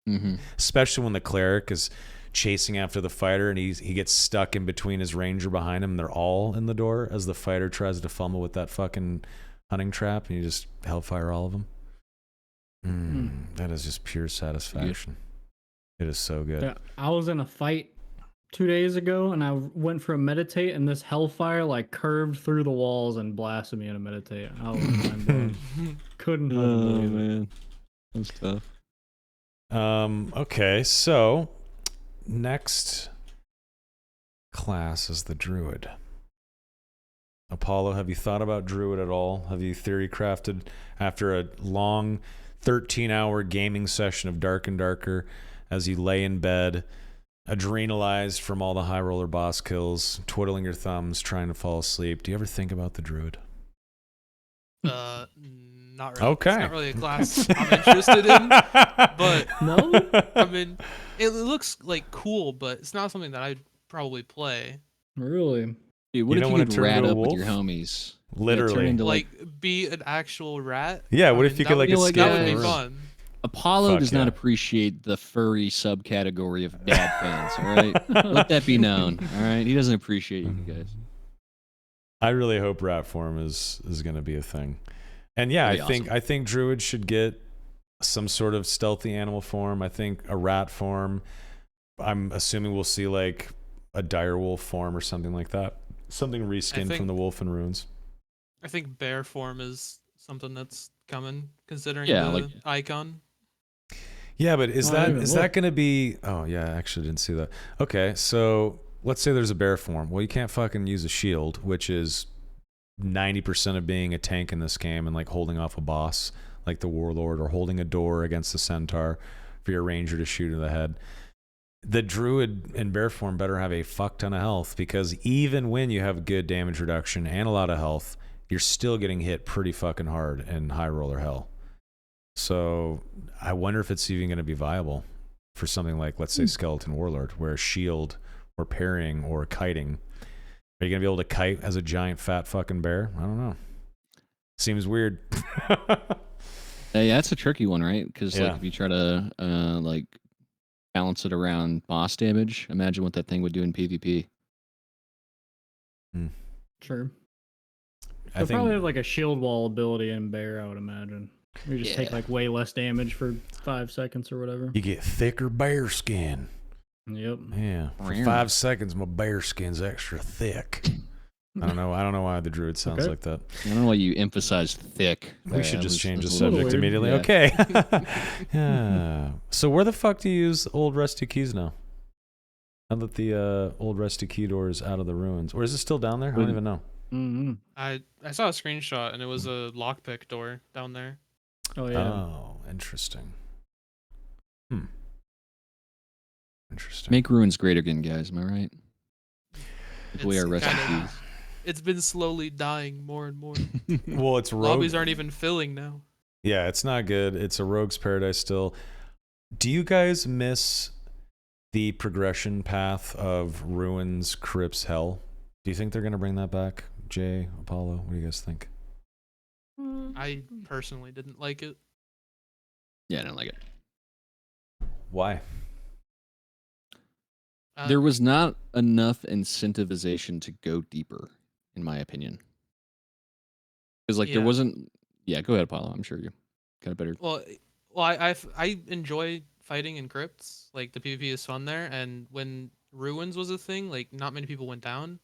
Mm-hmm. Especially when the cleric is chasing after the fighter and he gets stuck in between his ranger behind him, and they're all in the door as the fighter tries to fumble with that fucking hunting trap, and you just hellfire all of them. That is just pure satisfaction. It is so good. Yeah, I was in a fight 2 days ago, and I went for a meditate, and this hellfire like curved through the walls and blasted me in a meditate. I was mind blown. Couldn't fucking believe it. man. That's tough. Okay, so next class is the druid. Apollo, have you thought about druid at all? Have you theory crafted after a long 13-hour gaming session of Dark and Darker as you lay in bed, adrenalized from all the high roller boss kills, twiddling your thumbs, trying to fall asleep? Do you ever think about the druid? Not really. Okay. It's not really a class I'm interested in, but No? I mean, it looks like cool, but it's not something that I'd probably play. Really? Dude, what You if don't you wanna could turn rat into a up with your wolf? homies? Literally. turn into Like, be an actual rat. Yeah, I what if mean, you that could, like, would- escape that from would the be room? fun. Apollo Fuck does not yeah. appreciate the furry subcategory of dad fans, all right? Let that be known, all right? He doesn't appreciate you guys. I really hope rat form is going to be a thing. And yeah, That'd be I think druid should get some sort of stealthy animal form. I think a rat form. I'm assuming we'll see like a direwolf form or something like that. Something reskinned from think- the Wolf and Runes. I think bear form is something that's coming, considering Yeah, the like- icon. Yeah, but is Oh, that even is look. that going to be? Oh yeah, I actually didn't see that. Okay, so let's say there's a bear form. Well, you can't fucking use a shield, which is 90% of being a tank in this game and like holding off a boss like the warlord, or holding a door against the centaur for your ranger to shoot in the head. The druid in bear form better have a fuck ton of health, because even when you have good damage reduction and a lot of health, you're still getting hit pretty fucking hard in high roller hell. So I wonder if it's even going to be viable for something like, let's say, skeleton warlord, where a shield or parrying or kiting. Are you going to be able to kite as a giant fat fucking bear? I don't know. Seems weird. Yeah, that's a tricky one, right? Because Yeah. like if you try to like balance it around boss damage, imagine what that thing would do in PvP. Sure. I They'll think probably have like a shield wall ability in Bear, I would imagine. You just take Yeah. like way less damage for 5 seconds or whatever. you get thicker bear skin. Yep. Yeah, for 5 seconds, my bear skin's extra thick. I don't know why the druid sounds Okay. like that. I don't know why you emphasize thick. We should just change the a little subject weird. immediately. Yeah. Okay. Yeah. So where the fuck do you use old rusty keys now? Now that the old rusty key door is out of the ruins, or is it still down there? I don't even know. Mm-hmm. I saw a screenshot and it was a lockpick door down there. Oh yeah. Oh, interesting. Interesting. Make ruins great again, guys. Am I right? Take away It's our recipes. kinda- It's been slowly dying more and more. Well, it's rogue. Lobbies aren't even filling now. Yeah, it's not good. It's a rogue's paradise still. Do you guys miss the progression path of ruins, crypts, hell? Do you think they're gonna bring that back? Jay, Apollo, what do you guys think? I personally didn't like it. Yeah, I don't like it. Why? There was not enough incentivization to go deeper, in my opinion. Because there Yeah. wasn't. Yeah, go ahead, Apollo. I'm sure you got a better. Well, I enjoy fighting in crypts. Like the PvP is fun there, and when ruins was a thing, like not many people went down,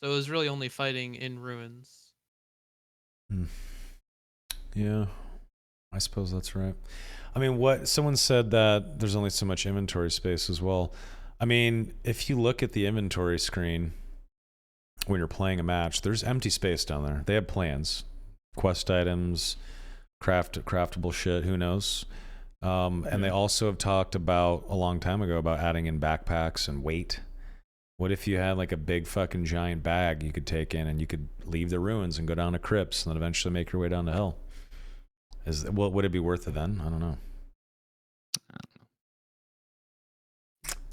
so it was really only fighting in ruins. Yeah, I suppose that's right. I mean, what someone said that there's only so much inventory space as well. I mean, if you look at the inventory screen when you're playing a match, there's empty space down there. They have plans, quest items, craftable shit, who knows? And they also have talked about a long time ago about adding in backpacks and weight. What if you had like a big fucking giant bag you could take in and you could leave the ruins and go down to crypts and then eventually make your way down to hell? Would it be worth it then? I don't know.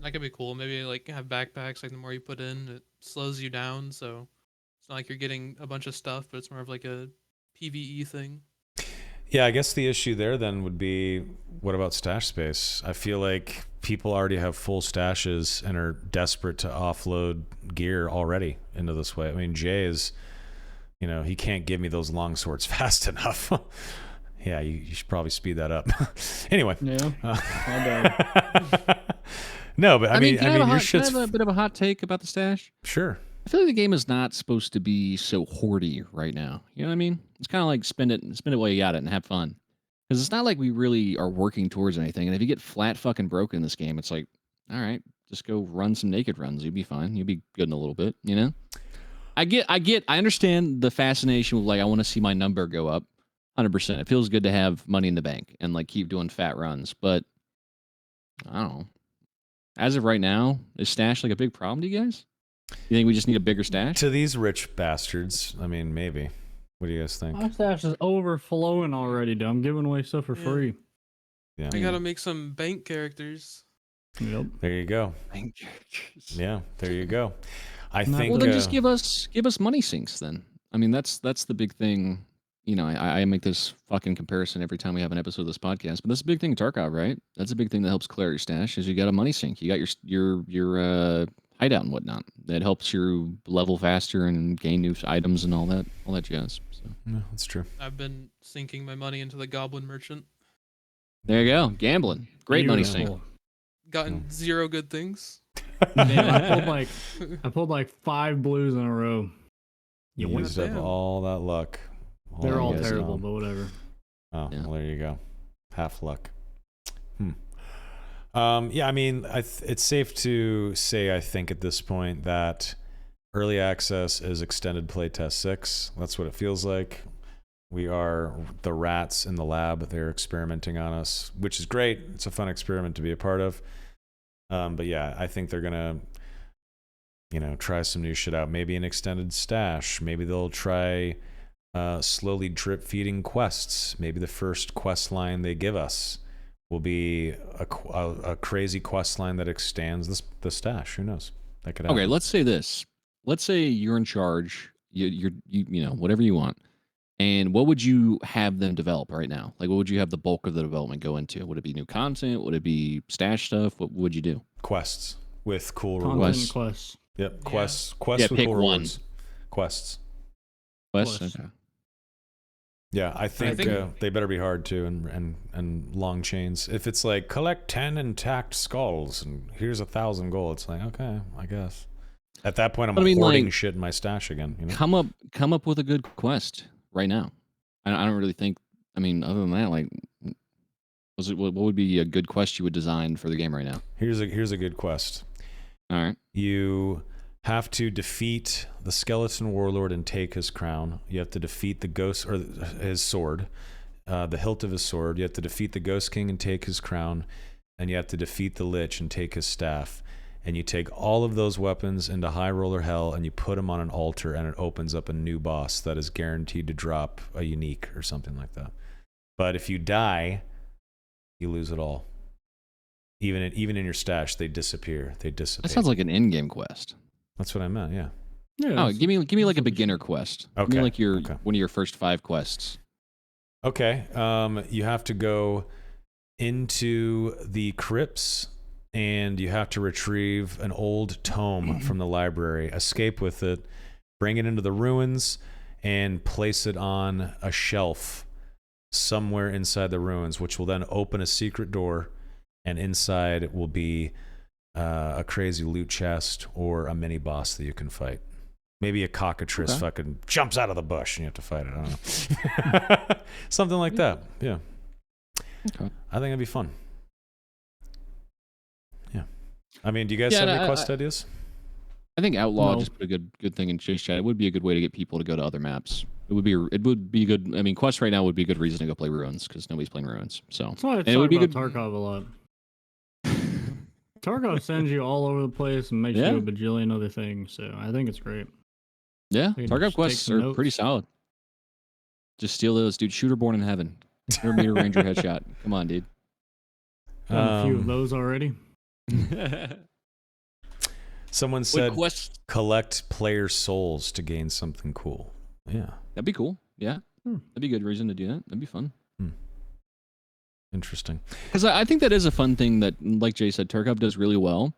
That could be cool. Maybe like have backpacks. Like the more you put in, it slows you down. So it's not like you're getting a bunch of stuff, but it's more of like a PVE thing. Yeah, I guess the issue there then would be, what about stash space? I feel like people already have full stashes and are desperate to offload gear already into this way. I mean, Jay is, he can't give me those long swords fast enough. Yeah, you should probably speed that up. Anyway. Yeah. No, but I mean, can I your have shit's a bit of a hot take about the stash? sure. I feel like the game is not supposed to be so hoardy right now. You know what I mean? It's kind of like spend it while you got it and have fun. Because it's not like we really are working towards anything. And if you get flat fucking broke in this game, it's like, all right, just go run some naked runs. You'll be fine. You'll be good in a little bit, I understand the fascination with like, I want to see my number go up 100%. It feels good to have money in the bank and like keep doing fat runs. But I don't know. As of right now, is stash like a big problem to you guys? You think we just need a bigger stash? To these rich bastards, I mean, maybe. What do you guys think? My stash is overflowing already, dude. I'm giving away stuff for Yeah. free. Yeah. I gotta make some bank characters. Yep. There you go. Yeah, there you go. I Not think. Well, then just give us money sinks. Then I mean, that's the big thing. I make this fucking comparison every time we have an episode of this podcast. But that's a big thing in Darkov, right? That's a big thing that helps clear your stash. Is you got a money sink. You got your hideout and whatnot. That helps you level faster and gain new items and all that jazz. So Yeah, that's true. I've been sinking my money into the Goblin Merchant. there you go, gambling. Great money sink. Beautiful. Gotten 0 good things. Man, I pulled like 5 blues in a row. You win. used up Damn. all that luck. They're all that is terrible, gone. but whatever. Oh, Yeah. well, there you go. Half luck. Yeah, I mean, it's safe to say, I think, at this point that early access is extended playtest 6. That's what it feels like. We are the rats in the lab. They're experimenting on us, which is great. It's a fun experiment to be a part of. But yeah, I think they're going to, try some new shit out. Maybe an extended stash. Maybe they'll try slowly drip feeding quests. Maybe the first quest line they give us will be a crazy quest line that extends the stash. Who knows? That could happen. Okay, let's say this. Let's say you're in charge. You whatever you want. And what would you have them develop right now? Like, what would you have the bulk of the development go into? Would it be new content? Would it be stash stuff? What would you do? Quests with cool Content rewards. and quests. Yep, Yeah. quests Yeah, with pick cool one. rewards. Quests. Quests. Quests. Okay. Yeah, I think, think- they better be hard too, and long chains. If it's like collect 10 intact skulls and here's 1,000 gold, it's like, okay, I guess. At that point, I'm But I mean, hoarding like, shit in my stash again. You know? Come up with a good quest right now. I don't really think. I mean, other than that, like, what would be a good quest you would design for the game right now? Here's a good quest. All right. You have to defeat the skeleton warlord and take his crown. You have to defeat the ghost or his sword, the hilt of his sword. You have to defeat the ghost king and take his crown, and you have to defeat the lich and take his staff. And you take all of those weapons into High Roller Hell and you put them on an altar, and it opens up a new boss that is guaranteed to drop a unique or something like that. But if you die, you lose it all. Even in your stash, they disappear. They dissipate. That sounds like an in-game quest. That's what I meant. Yeah. Yeah. Oh, give me like a beginner quest. Give Okay, me like okay. one of your first 5 quests. Okay. You have to go into the crypts and you have to retrieve an old tome from the library, escape with it, bring it into the ruins, and place it on a shelf somewhere inside the ruins, which will then open a secret door, and inside will be a crazy loot chest or a mini boss that you can fight. Maybe a cockatrice fucking jumps out of the bush and you have to fight it. I don't know. Something like that. Yeah. Okay. I think it'd be fun. Yeah. I mean, do you guys have any quest ideas? I think Outlaw No. just put a good thing in Chase Chat. It would be a good way to get people to go to other maps. It would be good. I mean, Quest right now would be a good reason to go play Ruins because nobody's playing Ruins. So That's why I and it talk would be about good. Tarkov a lot. Tarkov sends you all over the place and makes Yeah. you do a bajillion other things, so I think it's great. Yeah, You can Tarkov just take quests some are pretty notes. solid. Just steal those, dude. Shooter born in heaven. 100-meter ranger headshot. Come on, dude. Done a few of Um, those already. Someone said quest. collect player souls to gain something cool. Yeah. That'd be cool. Yeah, Hmm. that'd be a good reason to do that. That'd be fun. Interesting. Because I think that is a fun thing that, like Jay said, Tarkov does really well.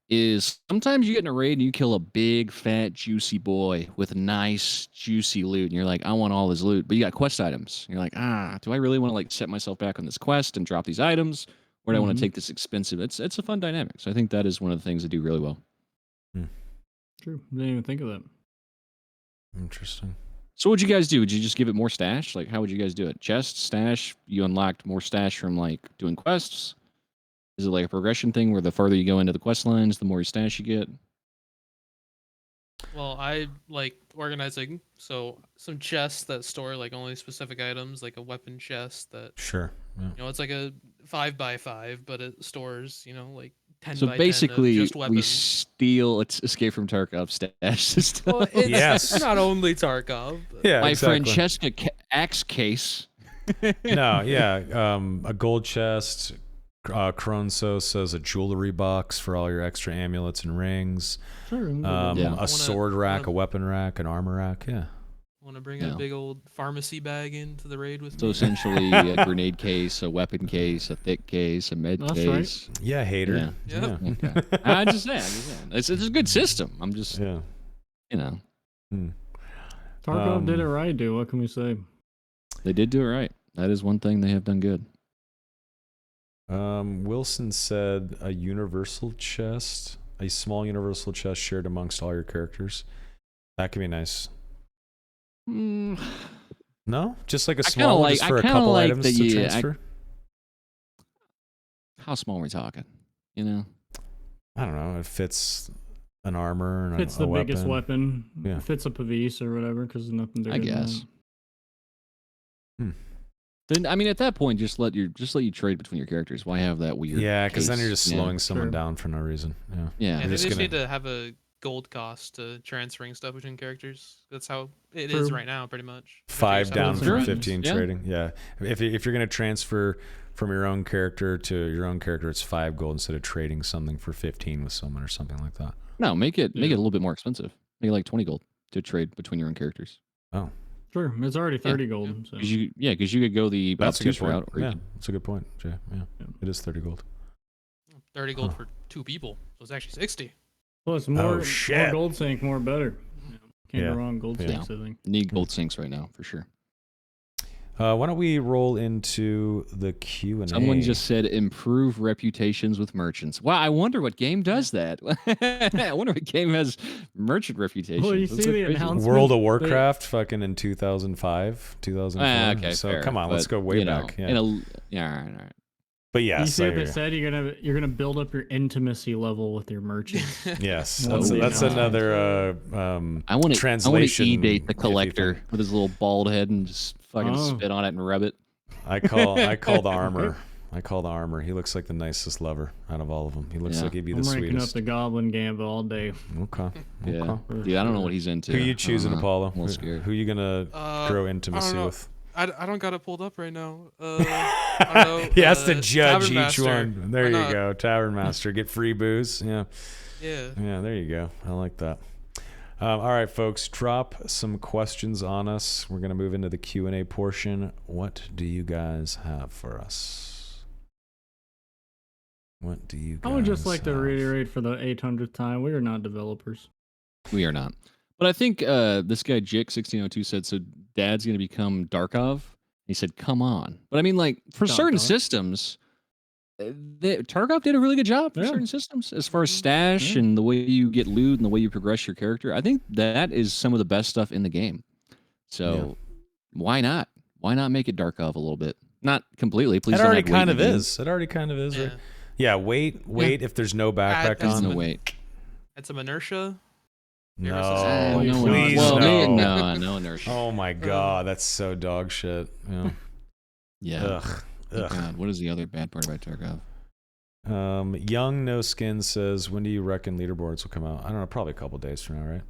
Is sometimes you get in a raid and you kill a big, fat, juicy boy with nice, juicy loot, and you're like, I want all his loot, but you got quest items. And you're like, do I really want to like set myself back on this quest and drop these items, or do I want Mhm. to take this expensive? It's a fun dynamic. So I think that is one of the things that do really well. True. Didn't even think of that. Interesting. So what'd you guys do? Would you just give it more stash? Like, how would you guys do it? Chest, stash? You unlocked more stash from like doing quests? Is it like a progression thing where the further you go into the quest lines, the more stash you get? Well, I like organizing, so some chests that store like only specific items, like a weapon chest that Sure. Yeah. it's like a 5x5, but it stores like 10 So by 10 basically, of just we weapons. steal its Escape from Tarkov stash system. Well, it's Yes. not only Tarkov. But Yeah. My exactly. Francesca axe case. No, yeah. A gold chest. Kronso says a jewelry box for all your extra amulets and rings. Sure. Yeah. A sword rack, wanna- a weapon rack, an armor rack. Yeah. Want to bring Yeah. a big old pharmacy bag into the raid with So me? essentially, a grenade case, a weapon case, a thick case, a med That's case. Yeah, hater. Yeah. Yeah. Okay. I'm just saying. It's a good system. I'm just, Yeah. Hmm. Tarkov did Um, it right, dude. What can we say? they did do it right. That is one thing they have done good. Wilson said a universal chest, a small universal chest shared amongst all your characters. That could be nice. Mm, No, just like a I kinda small one, like- just I for a kinda couple like items that to you- transfer. how small are we talking? You know? I don't know. It fits an armor and It's a the weapon. biggest weapon. Yeah. Fits a Pavis or whatever, because there's nothing bigger I than guess. that. Then I mean, at that point, just let you trade between your characters. Why have that weird? Yeah, because then case? you're just Yeah. slowing someone Sure. down for no reason. Yeah. Yeah. Yeah, You're they just just gonna- need to have a gold cost to transferring stuff between characters. That's how it True. is right now, pretty much. After you 5 set down up from Sure. 15 Yeah. trading. Yeah. If you're gonna transfer from your own character to your own character, it's 5 gold instead of trading something for 15 with someone or something like that. No, make it a Yeah. little bit more expensive. Make it like 20 gold to trade between your own characters. Oh, Sure. It's already 30 gold. So. Because you could go the that's a good obtuse route. point. Or you Yeah, could- that's a good point, Jay. Yeah, Yeah. it is 30 gold. 30 gold Huh. for 2 people, so it's actually 60. Plus, more shit. gold sync, more better. Can't Yeah. go wrong. Gold Yeah. 6, I think. Need gold sinks right now for sure. Why don't we roll into the Q&A? Someone just said improve reputations with merchants. Wow, I wonder what game does that. I wonder what game has merchant reputations. Well, you That's see so the crazy. announcement. World of Warcraft fucking in 2005, 2004. Okay, so fair, come on, let's but, go way you know, back. Yeah. in a, yeah, all right. But You yes, see I what hear they you. said? You're gonna build up your intimacy level with your merchants. Yes, Well, that's yeah. another I want to translation. e-date the iffy collector thing. with his little bald head and just fucking Oh. spit on it and rub it. I call the armor. I call the armor. He looks like the nicest lover out of all of them. He looks Yeah. like he'd be I'm the ranking up sweetest. the Goblin Gambit all day. Okay. Yeah, Okay. dude, I don't know what he's into. Who you I don't choosing, know. Apollo? I'm a little scared. Who you gonna grow intimacy know. with? I don't got it pulled up right now. I don't know, He has to judge Tavern each Master. one. There Why you not? go, Tavern Master. Get free booze. Yeah. Yeah. Yeah, there you go. I like that. All right, folks, drop some questions on us. We're going to move into the Q&A portion. What do you guys have for us? What do you guys I would just like to have? reiterate for the 800th time, we are not developers. We are not. But I think this guy Jick1602 said, so Dad's going to become Darkov. He said, come on. But I mean, like, for certain Darkov? systems, Tarkov did a really good job for Yeah. certain systems. As far as stash and the way you get loot and the way you progress your character, I think that is some of the best stuff in the game. So why not? Why not make it Darkov a little bit? Not completely. Please It don't already add weight kind in of the game. is. It already kind of is, Yeah. right? Yeah, wait if there's no backpack There's on. no weight. Had some inertia. No, Oh, no, please well, no. no inertia. Oh my god, that's so dog shit. Yeah. Yeah. Ugh. Ugh. God, what is the other bad part about Tarkov? Young No Skin says, when do you reckon leaderboards will come out? I don't know, probably a couple days from now, right?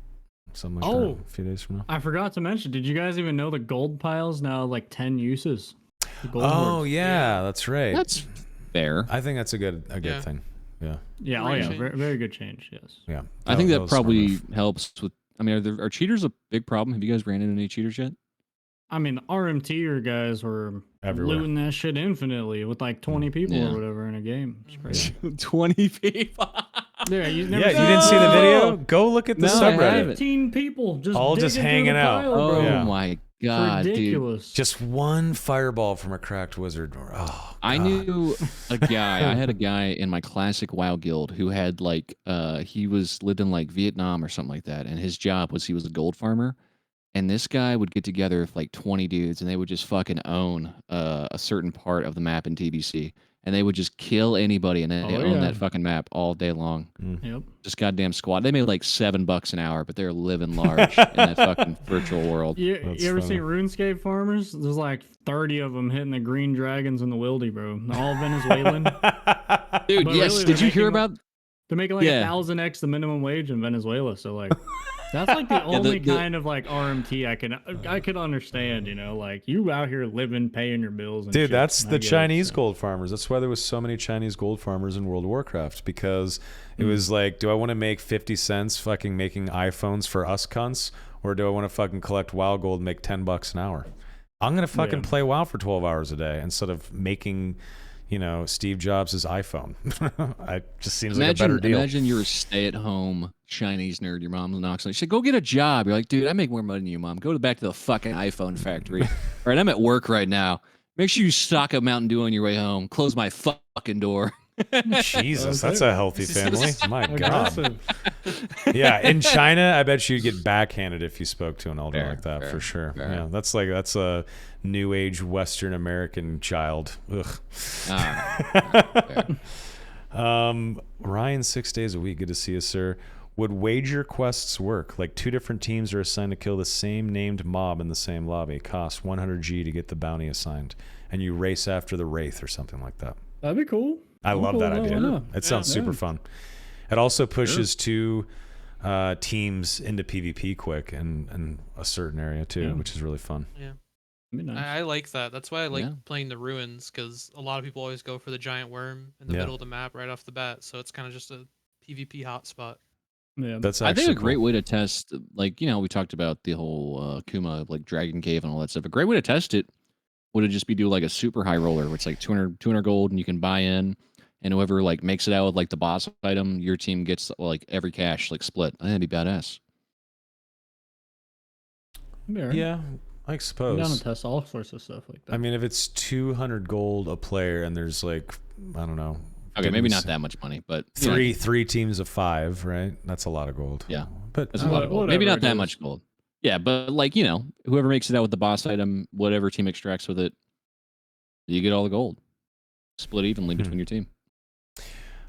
Something like that. Oh. A few days from now. I forgot to mention, did you guys even know the gold piles now have like 10 uses? The gold Oh hoards. yeah, that's right. That's fair. I think that's a good Yeah. thing. Yeah. Yeah, Great yeah, change. very, very good change, yes. Yeah. I think that was smart probably move. helps with. I mean, are cheaters a big problem? Have you guys ran into any cheaters yet? I mean, the RMTer guys were Everywhere. looting that shit infinitely with like 20 people Yeah. or whatever in a game. It's crazy. 20 people. Yeah, you Yeah, you didn't see the video? Go look at the No, I subreddit. haven't. 15 people just All just digging through hanging the out. pile, Oh bro. Yeah. my god, dude! Ridiculous. Just one fireball from a cracked wizard. Oh, I God. knew a guy. I had a guy in my classic WoW guild who had like he lived in like Vietnam or something like that, and his job was he was a gold farmer. And this guy would get together with like 20 dudes, and they would just fucking own a certain part of the map in TBC, and they would just kill anybody, and then they Oh, own yeah. that fucking map all day long. Yep. Just goddamn squad. They made like $7 an hour, but they're living large in that fucking virtual world. You That's ever funny. seen RuneScape farmers? There's like 30 of them hitting the green dragons in the wildy, bro. All Venezuelan. Dude, But yes. really, Did they're you hear making, about? They're making like Yeah. 1,000x the minimum wage in Venezuela. So like, that's like the Yeah, only the- kind of like RMT I could understand. You know, like you out here living, paying your bills. And Dude, shit. that's I the get it, Chinese so. gold farmers. That's why there was so many Chinese gold farmers in World of Warcraft, because it was like, do I want to make 50 cents fucking making iPhones for us cunts, or do I want to fucking collect WoW gold and make $10 an hour? I'm gonna fucking Yeah. play WoW for 12 hours a day instead of making, Steve Jobs' iPhone. It just seems like a better deal. Imagine you're a stay-at-home Chinese nerd. Your mom knocks on. She said, "Go get a job." You're like, "Dude, I make more money than you, mom. Go back to the fucking iPhone factory." All right, I'm at work right now. Make sure you stock up Mountain Dew on your way home. Close my fucking door. Jesus, that's a healthy family. My God. Aggressive. Yeah, in China, I bet you'd get backhanded if you spoke to an elder Fair, like that, fair, for sure. fair. Yeah, that's a new age Western American child. Ugh. Fair. Ryan, 6 days a week. Good to see you, sir. Would wager quests work? Like 2 different teams are assigned to kill the same named mob in the same lobby. Cost 100G to get the bounty assigned, and you race after the wraith or something like that. That'd be cool. I love cool, that why idea. not? It sounds super fun. It also pushes 2 teams into PvP quick in a certain area too, Yeah. which is really fun. Yeah. That'd be nice. I like that. That's why I like Yeah. playing the ruins, because a lot of people always go for the giant worm in the Yeah. middle of the map right off the bat. So it's kind of just a PvP hotspot. Yeah. That's I actually think a great cool. way to test, like, we talked about the whole Kuma, like Dragon Cave and all that stuff. A great way to test it would just be do like a super high roller where it's like 200 gold and you can buy in, and whoever like makes it out with like the boss item, your team gets like every cash like split. I think that'd be badass. Yeah, I I'm suppose. down to test all sorts of stuff like that. I mean, if it's 200 gold a player and there's like, I don't know. Okay, maybe not that much money, but three teams of 5, right? That's a lot of gold. Yeah, but that's a lot of gold. Maybe not that much gold. Yeah, but like whoever makes it out with the boss item, whatever team extracts with it, you get all the gold. Split evenly between your team.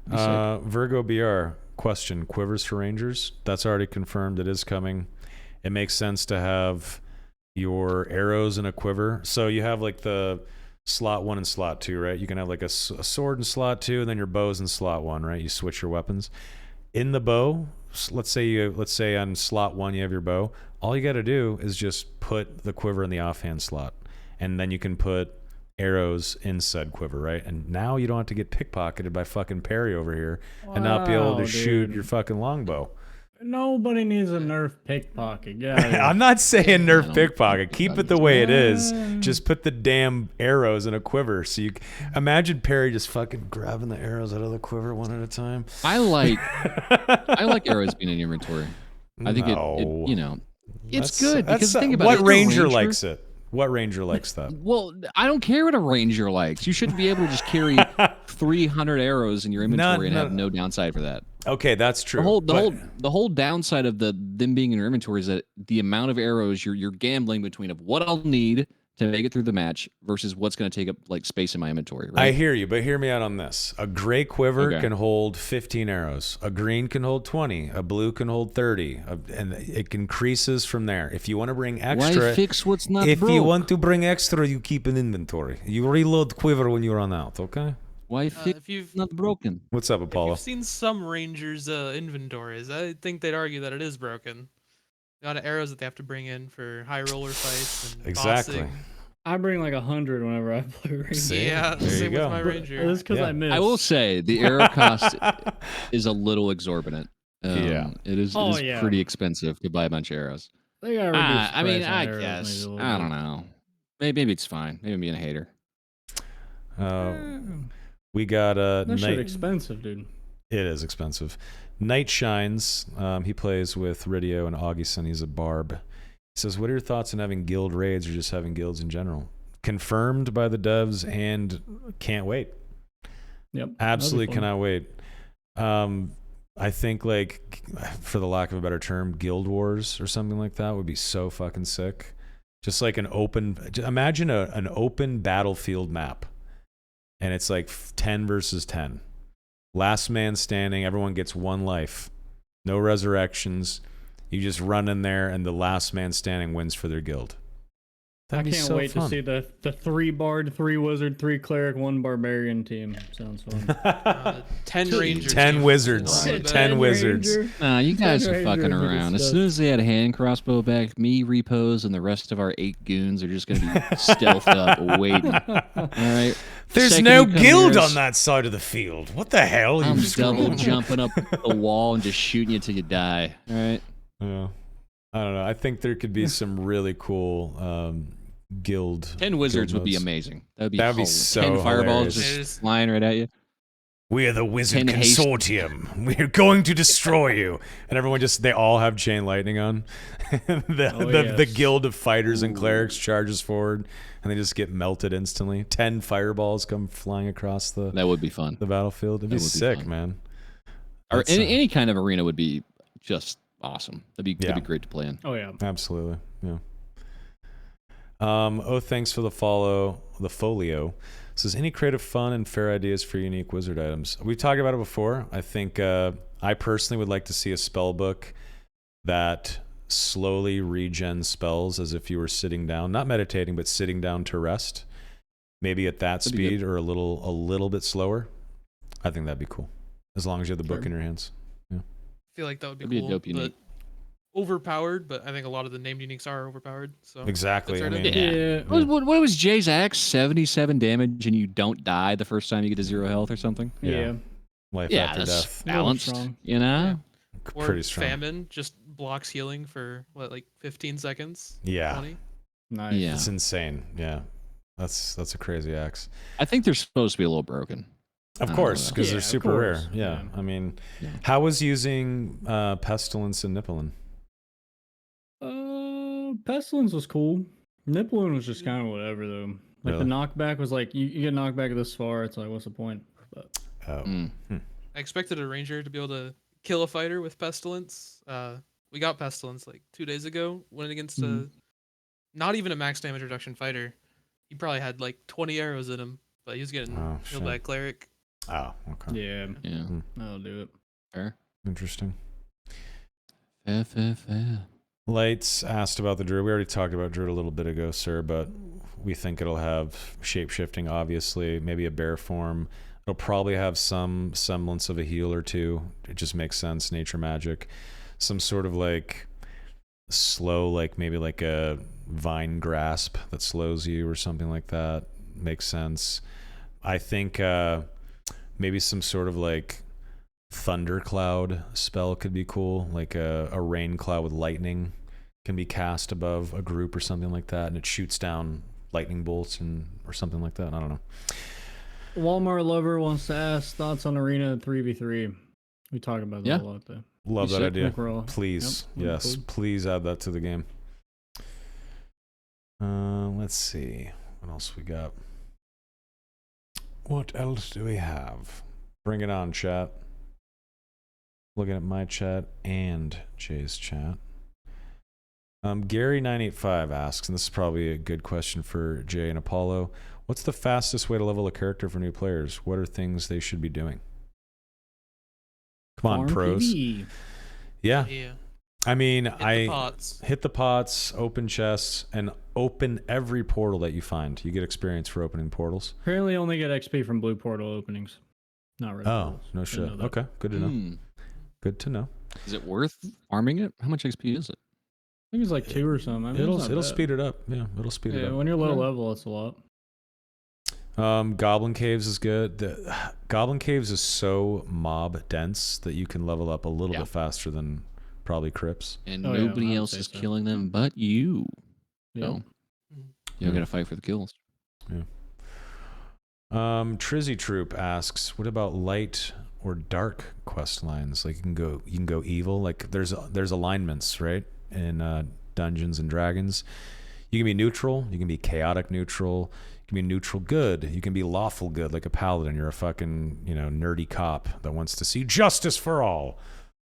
Virgo BR question: quivers for rangers? That's already confirmed. It is coming. It makes sense to have your arrows in a quiver. So you have like the slot 1 and slot 2, right? You can have like a sword in slot 2, and then your bow's in slot 1, right? You switch your weapons. In the bow, let's say on slot 1 you have your bow. All you got to do is just put the quiver in the offhand slot, and then you can put arrows in said quiver, right? And now you don't have to get pickpocketed by fucking Perry over here and not be able to shoot your fucking longbow. Nobody needs a nerf pickpocket. Yeah, I'm not saying nerf pickpocket. Keep it the way it is. Just put the damn arrows in a quiver. So you imagine Perry just fucking grabbing the arrows out of the quiver one at a time. I like arrows being in your inventory. I think it's good because think about what it. Ranger likes it. What ranger likes that? Well, I don't care what a ranger likes. You shouldn't be able to just carry 300 arrows in your inventory and have no downside for that. Okay, that's true. The whole downside of them being in your inventory is that the amount of arrows you're gambling between of what I'll need to make it through the match versus what's going to take up like space in my inventory. Right? I hear you, but hear me out on this. A gray quiver can hold 15 arrows. A green can hold 20. A blue can hold 30. And it increases from there. If you want to bring extra, why fix what's not if broke? you want to bring extra, you keep an inventory. You reload quiver when you run out. Okay. Why fix not broken? What's up, Apollo? If you've seen some rangers' inventories, I think they'd argue that it is broken. The amount of arrows that they have to bring in for high roller fights and bossing. I bring like 100 whenever I play Ranger. Yeah, same with my Ranger. It's because I miss. I will say the arrow cost is a little exorbitant. It is pretty expensive to buy a bunch of arrows. They got reduced I mean, price on I arrows guess. maybe I don't know. Maybe it's fine. Maybe I'm being a hater. We got that shit expensive, dude. It is expensive. Night Shines. He plays with Ridio and Augustin. He's a barb. He says, what are your thoughts on having guild raids or just having guilds in general? Confirmed by the devs and can't wait. Yep. Absolutely cannot wait. I think, like, for the lack of a better term, Guild Wars or something like that would be so fucking sick. Just like imagine an open battlefield map. And it's like 10 versus 10. Last man standing, everyone gets 1 life. No resurrections. You just run in there, and the last man standing wins for their guild. I can't wait to see the 3 bard, 3 wizard, 3 cleric, 1 barbarian team. Sounds fun. 10 rangers. 10 wizards. 10 wizards. Nah, you guys are fucking around. As soon as they had a hand crossbow back, me, Repose, and the rest of our 8 goons are just going to be stealthed up, waiting. All right. There's no guild on that side of the field. What the hell? I'm double jumping up the wall and just shooting you till you die. All right. Yeah. I don't know. I think there could be some really cool guild. 10 wizards would be amazing. That'd be so 10 fireballs hilarious. just flying right at you. We are the Wizard Consortium. We're going to destroy you. And everyone they all have chain lightning on. The guild of fighters and clerics charges forward, and they just get melted instantly. 10 fireballs come flying across that would be fun. The battlefield. It'd be sick, man. Or any kind of arena would be just awesome. That'd be great to play in. Oh yeah, absolutely. Yeah. Thanks for the follow. The folio says, any creative fun and fair ideas for unique wizard items? We've talked about it before. I think I personally would like to see a spell book that slowly regen spells as if you were sitting down, not meditating, but sitting down to rest. Maybe at that speed or a little bit slower. I think that'd be cool, as long as you have the book in your hands. Yeah. I feel like that would be cool. A dope unique. Overpowered, but I think a lot of the named uniques are overpowered. So exactly. I mean, yeah. What was Jay's axe? 77 damage, and you don't die the first time you get to 0 health or something. Yeah. Life after death. Balanced. You know. Or pretty strong. Famine just blocks healing for like 15 seconds. Yeah. 20? Nice. Yeah. It's insane. Yeah. That's a crazy axe. I think they're supposed to be a little broken. Of course, because they're super rare. Yeah. I mean, how was using Pestilence and Nipolin? Pestilence was cool. Nippling was just kind of whatever though. Like Really? the knockback was like you get knocked back this far. It's like what's the point? But Oh. I expected a ranger to be able to kill a fighter with pestilence. We got pestilence like 2 days ago. Went against a not even a max damage reduction fighter. He probably had like 20 arrows in him, but he was getting killed by a cleric. Oh, okay. yeah, Yeah. that'll do it. Fair. Interesting. Fair. Lights asked about the druid. We already talked about druid a little bit ago, sir, but we think it'll have shape-shifting, obviously, maybe a bear form. It'll probably have some semblance of a heal or two. It just makes sense, nature magic. Some sort of like slow, like maybe like a vine grasp that slows you or something like that. Makes sense. I think maybe some sort of like thundercloud spell could be cool, like a rain cloud with lightning can be cast above a group or something like that, and it shoots down lightning bolts or something like that. I don't know. Walmart lover wants to ask thoughts on arena 3v3. We talk about that a lot though. Love that idea. Roll. Please, Yep, yes, cool. please add that to the game. Let's see what else we got. What else do we have? Bring it on, chat. Looking at my chat and Jay's chat. Gary985 asks, and this is probably a good question for Jay and Apollo. What's the fastest way to level a character for new players? What are things they should be doing? Come on, Farm pros. PvE. Yeah. Yeah. I mean, Hit the pots. hit the pots, open chests, and open every portal that you find. You get experience for opening portals. Apparently, only get XP from blue portal openings. Not red. Oh, portals. no Didn't shit. know that. Okay, good to know. Hmm. Good to know. Is it worth farming it? How much XP is it? I think it's like 2 or something. I mean, it's not It'll bad. speed it up. Yeah, it'll speed it Yeah, up. when you're low Okay. level, it's a lot. Goblin Caves is good. The Goblin Caves is so mob dense that you can level up a little bit faster than probably Crypts. And Oh, yeah, I nobody would else say is so. killing them but you. Yeah. So you gotta fight for the kills. Trizzy Troop asks, what about light or dark quest lines? Like you can go evil. Like there's alignments, right? In Dungeons and Dragons. You can be neutral, you can be chaotic neutral, you can be neutral good, you can be lawful good, like a paladin. You're a fucking, nerdy cop that wants to see justice for all.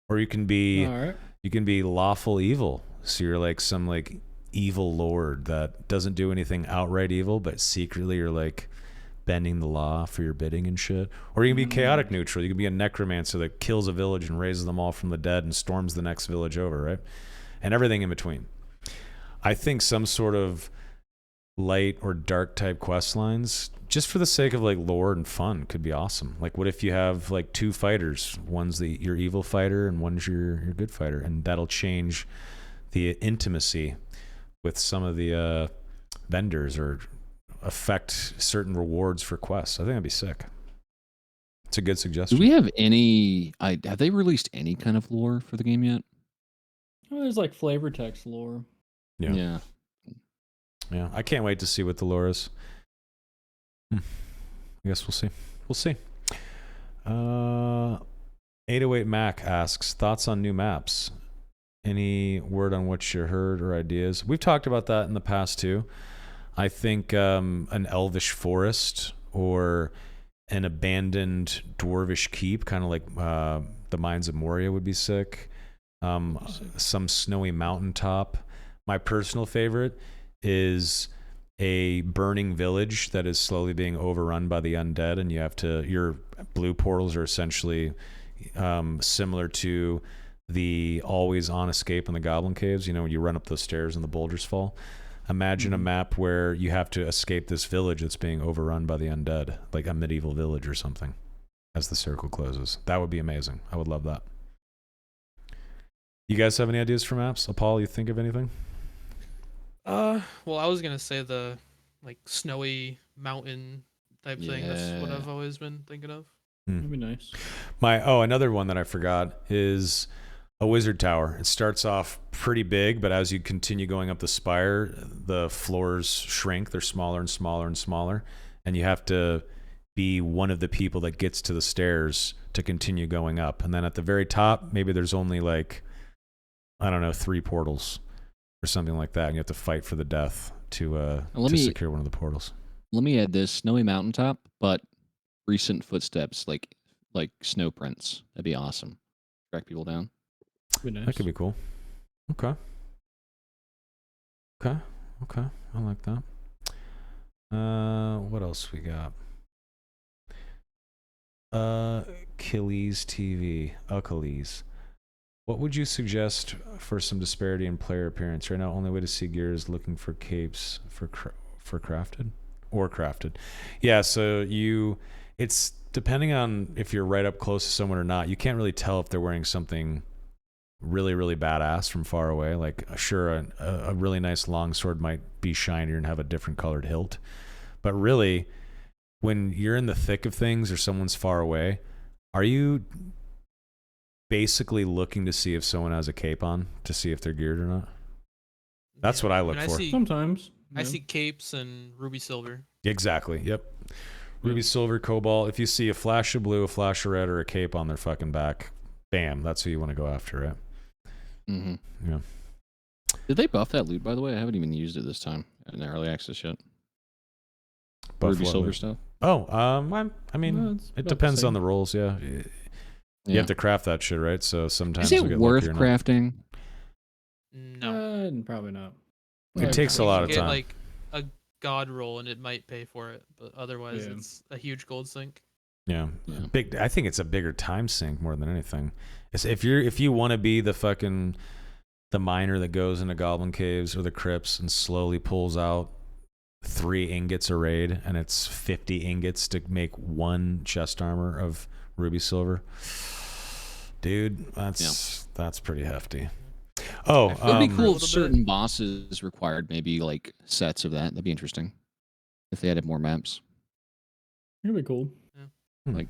Or you can be All right. you can be lawful evil. So you're like some like evil lord that doesn't do anything outright evil, but secretly you're like bending the law for your bidding and shit. Or you can be chaotic neutral. You can be a necromancer that kills a village and raises them all from the dead and storms the next village over, right? And everything in between. I think some sort of light or dark type quest lines, just for the sake of like lore and fun, could be awesome. Like what if you have like 2 fighters? One's your evil fighter and one's your good fighter, and that'll change the intimacy with some of the vendors or affect certain rewards for quests. I think that'd be sick. It's a good suggestion. Do we have any? Have they released any kind of lore for the game yet? Well, there's like flavor text lore. Yeah. I can't wait to see what the lore is. I guess we'll see. We'll see. 808 Mac asks, thoughts on new maps? Any word on what you heard or ideas? We've talked about that in the past too. I think an elvish forest or an abandoned dwarvish keep, kind of like the Mines of Moria would be sick. Some snowy mountaintop. My personal favorite is a burning village that is slowly being overrun by the undead, and your blue portals are essentially similar to the always on escape in the Goblin Caves. When you run up those stairs and the boulders fall. Imagine a map where you have to escape this village that's being overrun by the undead, like a medieval village or something, as the circle closes. That would be amazing. I would love that. You guys have any ideas for maps? Paul, you think of anything? Well, I was gonna say the like snowy mountain type thing. That's what Yeah. I've always been thinking of. That'd be nice. Another one that I forgot is a wizard tower. It starts off pretty big, but as you continue going up the spire, the floors shrink. They're smaller and smaller and smaller, and you have to be one of the people that gets to the stairs to continue going up. And then at the very top, maybe there's only like, I don't know, 3 portals. or something like that, and you have to fight for the death to secure one of the portals. Let me add this: snowy mountaintop, but recent footsteps, like snow prints. That'd be awesome. Track people down. Nice. That could be cool. Okay. I like that. What else we got? Achilles TV. Achilles. What would you suggest for some disparity in player appearance? Right now, only way to see gear is looking for capes for crafted or crafted. Yeah, so it's depending on if you're right up close to someone or not. You can't really tell if they're wearing something really, really badass from far away. Like, sure, a really nice longsword might be shinier and have a different colored hilt, but really, when you're in the thick of things or someone's far away, are you basically looking to see if someone has a cape on to see if they're geared or not? That's what I look for. Sometimes. I see capes and ruby silver. Exactly. Yep. Ruby silver, cobalt. If you see a flash of blue, a flash of red, or a cape on their fucking back, bam, that's who you want to go after, right? Mm-hmm. Yeah. Did they buff that loot, by the way? I haven't even used it this time in early access yet. Buff Ruby what silver loot? stuff. Oh, I mean, it depends on the rolls. Yeah. You have to craft that shit, right? So sometimes is you'll it get worth lucky or not. crafting? No. Probably not. It takes a lot of You time. get like a god roll and it might pay for it, but otherwise it's a huge gold sink. Yeah. Big. I think it's a bigger time sink more than anything. It's if you want to be the miner that goes into goblin caves or the crypts and slowly pulls out 3 ingots a raid, and it's 50 ingots to make 1 chest armor of ruby silver. Dude, that's pretty hefty. Oh, it'd be cool if certain bosses required maybe like sets of that. That'd be interesting if they added more maps. It'd be cool. Yeah. Like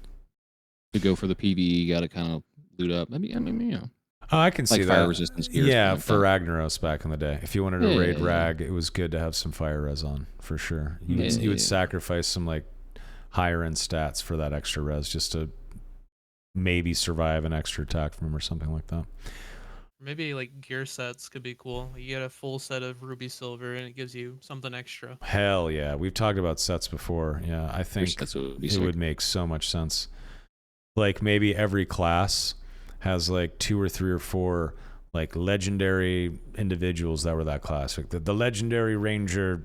to go for the PvE, you got to kind of loot up. I mean, Oh, I can see that. Fire resistance gear. Yeah, like for that. Ragnaros back in the day. If you wanted to raid Rag, it was good to have some fire res on, for sure. You would sacrifice some like higher end stats for that extra res just to maybe survive an extra attack from him or something like that. Maybe like gear sets could be cool. You get a full set of ruby silver and it gives you something extra. Hell yeah. We've talked about sets before. Yeah, I think it would make so much sense. Like maybe every class has like 2 or 3 or 4 like legendary individuals that were that class. Like the legendary ranger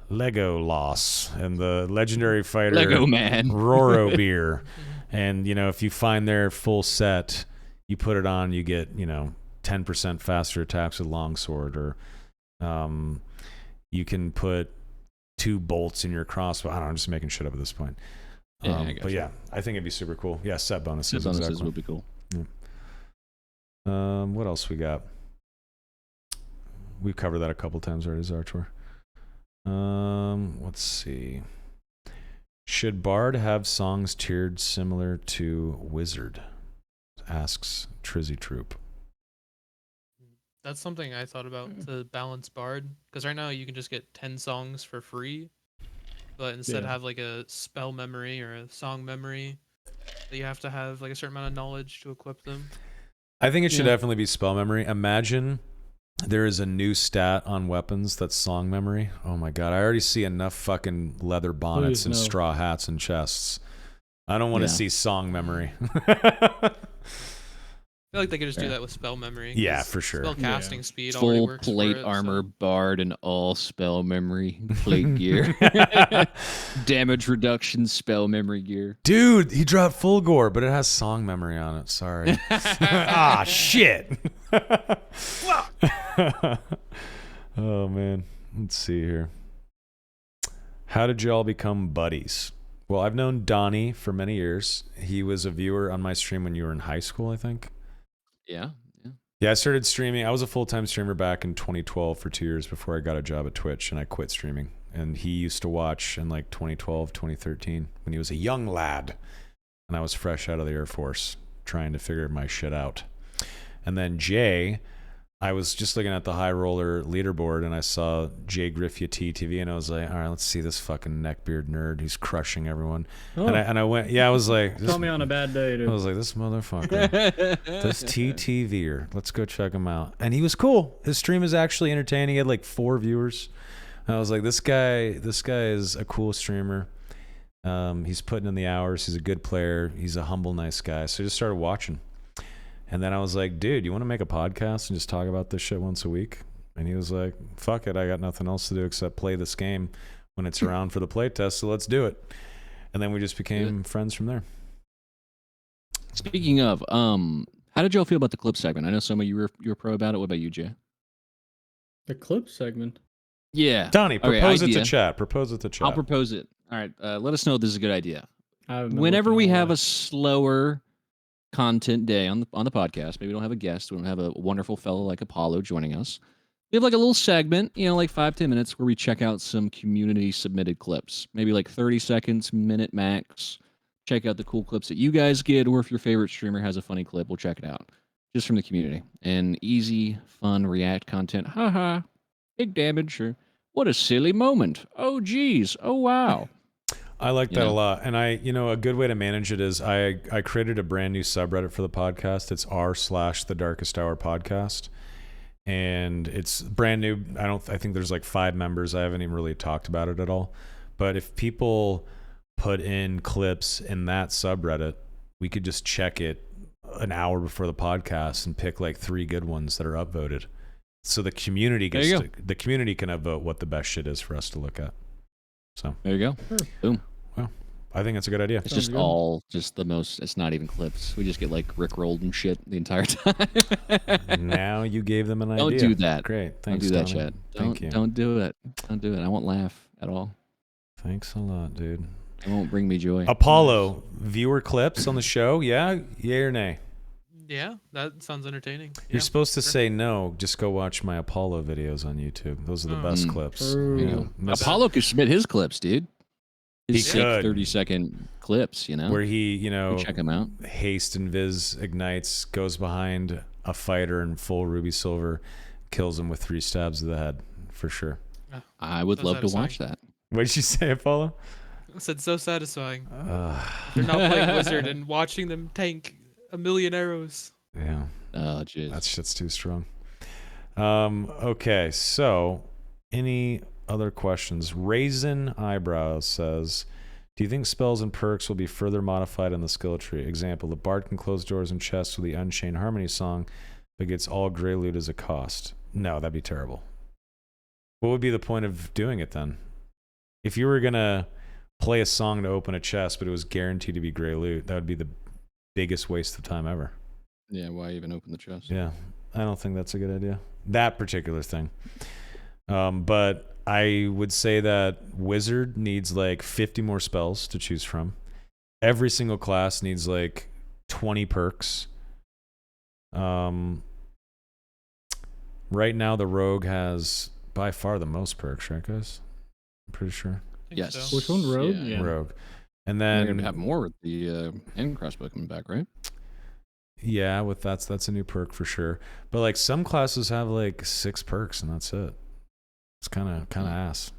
Lego Loss and the legendary fighter Lego Man Roro Beer. And if you find their full set, you put it on, you get 10% faster attacks with longsword, or you can put 2 bolts in your crossbow. I don't know, I'm just making shit up at this point. But yeah, I think it'd be super cool. Yeah, set bonuses. Set bonuses exactly. would be cool. Yeah. What else we got? We've covered that a couple times already, Zartor. Let's see. Should Bard have songs tiered similar to Wizard? Asks Trizzy Troop. That's something I thought about to balance Bard, because right now you can just get 10 songs for free, but instead have like a spell memory or a song memory that you have to have like a certain amount of knowledge to equip them. I think it should definitely be spell memory. Imagine there is a new stat on weapons that's song memory. Oh my god, I already see enough fucking leather bonnets and straw hats and chests. I don't want to see song memory. I feel like they could just do that with spell memory. Yeah, for sure. Spell casting speed already Full works plate for it, armor, so. Bard, and all spell memory plate gear. Damage reduction spell memory gear. Dude, he dropped full gore, but it has song memory on it. Sorry. Ah, shit. Oh, man. Let's see here. How did you all become buddies? Well, I've known Donnie for many years. He was a viewer on my stream when you were in high school, I think. Yeah. Yeah, I started streaming. I was a full-time streamer back in 2012 for 2 years before I got a job at Twitch, and I quit streaming. And he used to watch in like 2012, 2013 when he was a young lad. And I was fresh out of the Air Force trying to figure my shit out. And then Jay I was just looking at the high roller leaderboard and I saw Jay Griffey TTV and I was like, all right, let's see this fucking neckbeard nerd. He's crushing everyone. Oh, And I went, yeah, I was like, call me on a bad day, dude. I was like, this motherfucker, this TTVer. Let's go check him out. And he was cool. His stream is actually entertaining. He had like 4 viewers. I was like, this guy is a cool streamer. He's putting in the hours. He's a good player. He's a humble, nice guy. So I just started watching. And then I was like, dude, you want to make a podcast and just talk about this shit once a week? And he was like, fuck it. I got nothing else to do except play this game when it's around for the playtest. So let's do it. And then we just became friends from there. Speaking of, how did y'all feel about the clip segment? I know some of you were pro about it. What about you, Jay? The clip segment. Yeah. Donnie, propose it idea. to chat. Propose it to chat. I'll propose it. All right. Let us know if this is a good idea. I've been Whenever looking we all have that. a slower content day on the podcast, maybe we don't have a guest, we don't have a wonderful fellow like Apollo joining us. We have like a little segment, like 5-10 minutes where we check out some community submitted clips, maybe like 30 seconds, minute max. Check out the cool clips that you guys get, or if your favorite streamer has a funny clip, we'll check it out just from the community. And easy, fun React content. Haha, big damage, or what a silly moment. Oh geez, oh wow. I like that a lot. And a good way to manage it is I created a brand new subreddit for the podcast. It's r/the darkest hour podcast. And it's brand new. I think there's like 5 members. I haven't even really talked about it at all. But if people put in clips in that subreddit, we could just check it an hour before the podcast and pick like 3 good ones that are upvoted. So the community can upvote what the best shit is for us to look at. So there you go. Sure. Boom. Well, I think that's a good idea. It's just all the most. It's not even clips. We just get like rickrolled and shit the entire time. Now you gave them an idea. Don't do that. Great. Thanks, don't do that, Donnie. Chad. Thank you. Don't do it. Don't do it. I won't laugh at all. Thanks a lot, dude. It won't bring me joy. Apollo, viewer clips on the show? Yeah? Yay or nay? Yeah, that sounds entertaining. You're supposed to say no. Just go watch my Apollo videos on YouTube. Those are the best clips. There you go. Apollo could submit his clips, dude. His He could. 30-second clips, Where he, check him out. haste and viz ignites, goes behind a fighter in full ruby silver, kills him with 3 stabs to the head, for sure. I would love to watch that. What did you say, Apollo? I said so satisfying. They're not playing Wizard and watching them tank a million arrows. Yeah. Oh, jeez. That shit's too strong. Okay, so any other questions? Raisin Eyebrows says, do you think spells and perks will be further modified in the skill tree? Example, the bard can close doors and chests with the Unchained Harmony song, but gets all gray loot as a cost. No, that'd be terrible. What would be the point of doing it then? If you were going to play a song to open a chest, but it was guaranteed to be gray loot, that would be the biggest waste of time ever. Yeah, why even open the chest? Yeah, I don't think that's a good idea. That particular thing. But I would say that Wizard needs like 50 more spells to choose from. Every single class needs like 20 perks. Right now, the Rogue has by far the most perks, right, guys? I'm pretty sure. Yes. So. Which one, Rogue? Yeah. Rogue. And They're then going to have more with the end crossbow coming back, right? yeah, with that's a new perk for sure. But like some classes have like 6 perks and that's it. It's kind of ass.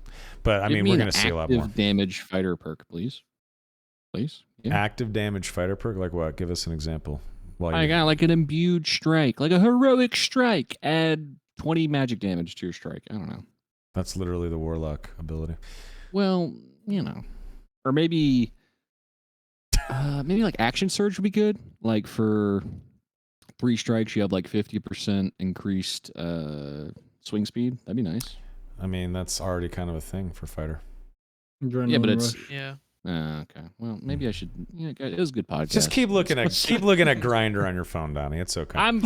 But I Give mean, me we're an going to see a lot more. active damage fighter perk, please. Please. Yeah. Active damage fighter perk, like what? Give us an example. I got like an imbued strike, like a heroic strike. Add 20 magic damage to your strike. I don't know. That's literally the Warlock ability. Well, or maybe like action surge would be good. Like for 3 strikes, you have like 50% increased swing speed. That'd be nice. I mean, that's already kind of a thing for fighter. Adrenaline Yeah, but it's rush. Yeah. okay. Well, maybe I should. It was a good podcast. Just keep looking at Grindr on your phone, Donnie. It's okay. I'm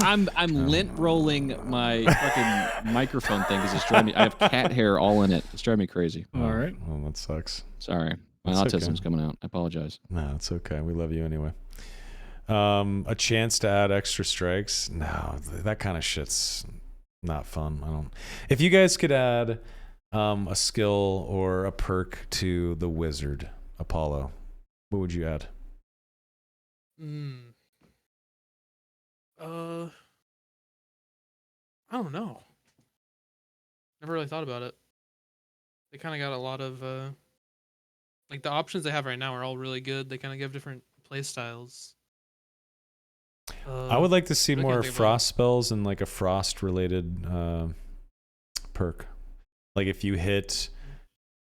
lint rolling my fucking microphone thing because it's driving me. I have cat hair all in it. It's driving me crazy. All right. Well, that sucks. Sorry, my That's autism's okay. coming out. I apologize. No, it's okay. We love you anyway. A chance to add extra strikes? No, that kind of shit's not fun. If you guys could add a skill or a perk to the Wizard Apollo, what would you add? I don't know. Never really thought about it. They kind of got a lot of like the options they have right now are all really good. They kind of give different play styles. I would like to see I can't more think of frost spells and like a frost related perk. Like if you hit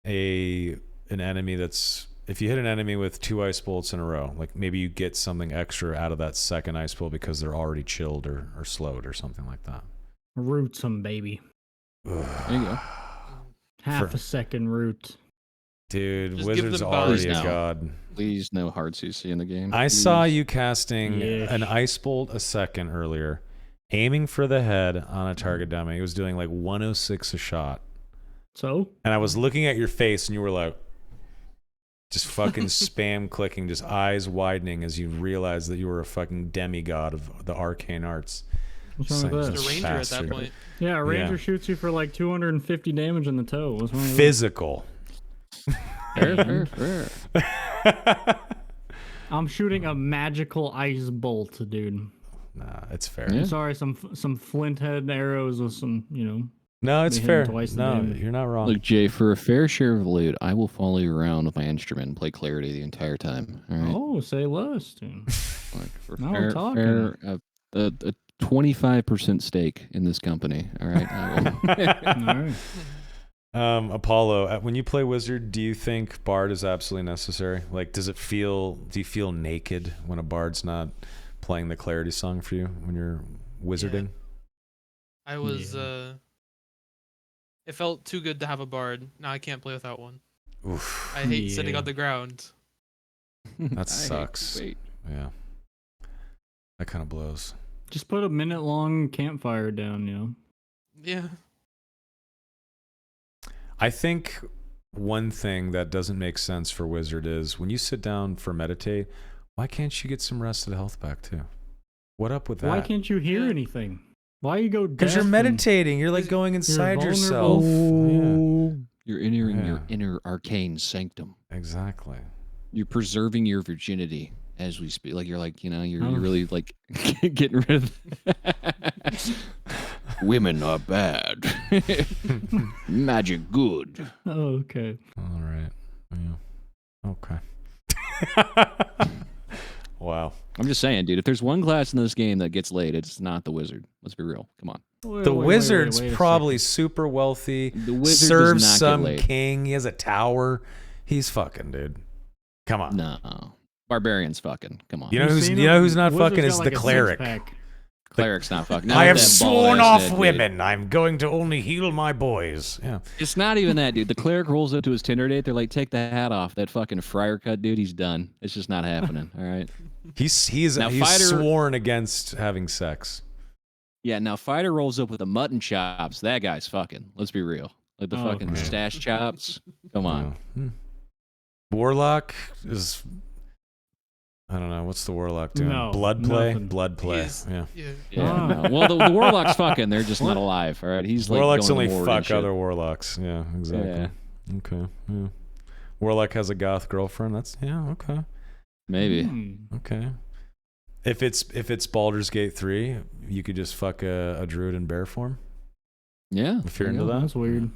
an enemy if you hit an enemy with 2 ice bolts in a row, like maybe you get something extra out of that second ice bolt because they're already chilled or slowed or something like that. Root some, baby. There you go. Half a second root. Dude, Just give Wizard's them already bugs a now. god. Please, no hard CC in the game. I Please. saw you casting Yes. an ice bolt a second earlier, aiming for the head on a target dummy. It was doing like 106 a shot. So? And I was looking at your face and you were like, just fucking spam clicking, just eyes widening as you realized that you were a fucking demigod of the arcane arts. What's wrong with Just that? a ranger at Bastard. that point. Yeah, a ranger Yeah. shoots you for like 250 damage in the toe. What's wrong with Physical. Fair. that? I'm shooting a magical ice bolt, dude. Nah, it's fair. Yeah. I'm sorry, some flint head arrows with some, No, it's They hit fair. him twice the No, damage. you're not wrong. Look, Jay, for a fair share of loot, I will follow you around with my instrument and play clarity the entire time. All right. Oh, say less, dude. Like, for Now we're talking. a 25% stake in this company. All right. I will. All right. Apollo, when you play Wizard, do you think Bard is absolutely necessary? Like, do you feel naked when a Bard's not playing the clarity song for you when you're wizarding? I was Yeah. it felt too good to have a bard. Now I can't play without one. Oof, I hate sitting Yeah. on the ground. I hate sucks. to wait. yeah. That kind of blows. Just put a minute-long campfire down, Yeah. I think one thing that doesn't make sense for Wizard is when you sit down for meditate, why can't you get some rested health back too? What up with that? Why can't you hear Yeah. anything? Why you go Because you're deaf and- meditating. You're like going inside yourself. vulnerable. You're entering Yeah. your inner arcane sanctum. Yeah, exactly. You're preserving your virginity as we speak. Like you're Oh. really like getting rid of. Women are bad. Magic good. Oh, okay. All right. Yeah. Okay. Wow. I'm just saying, dude. If there's one class in this game that gets laid, it's not the wizard. Let's be real. Come on. The wizard's wait a probably super wealthy. The wizard Serves does not some get laid. king. He has a tower. He's fucking, dude. Come on. No. Barbarians fucking. Come on. You know who's not fucking is the cleric. Cleric's not fucking. I Not have that sworn bald-ass off head, dude. women. I'm going to only heal my boys. Yeah. It's not even that, dude. The cleric rolls up to his Tinder date. They're like, take the hat off. That fucking friar cut, dude. He's done. It's just not happening. All right. He's Now, he's fighter- sworn against having sex. Yeah. Now fighter rolls up with the mutton chops. That guy's fucking. Let's be real. Like the Oh, fucking okay. stash chops. Come on. Yeah. Warlock is. I don't know. What's the warlock doing? No, Blood play? nothing. Blood play. He's- Yeah. Yeah. Yeah. Ah. No. Well, the warlock's fucking. They're just not alive. All right. He's like Warlocks going only to war and fuck shit. other warlocks. Yeah, exactly. Yeah. Okay. Yeah. Warlock has a goth girlfriend. That's okay. Maybe. Okay. If it's Baldur's Gate 3, you could just fuck a druid in bear form. Yeah. If you're there you into go. that. That's weird.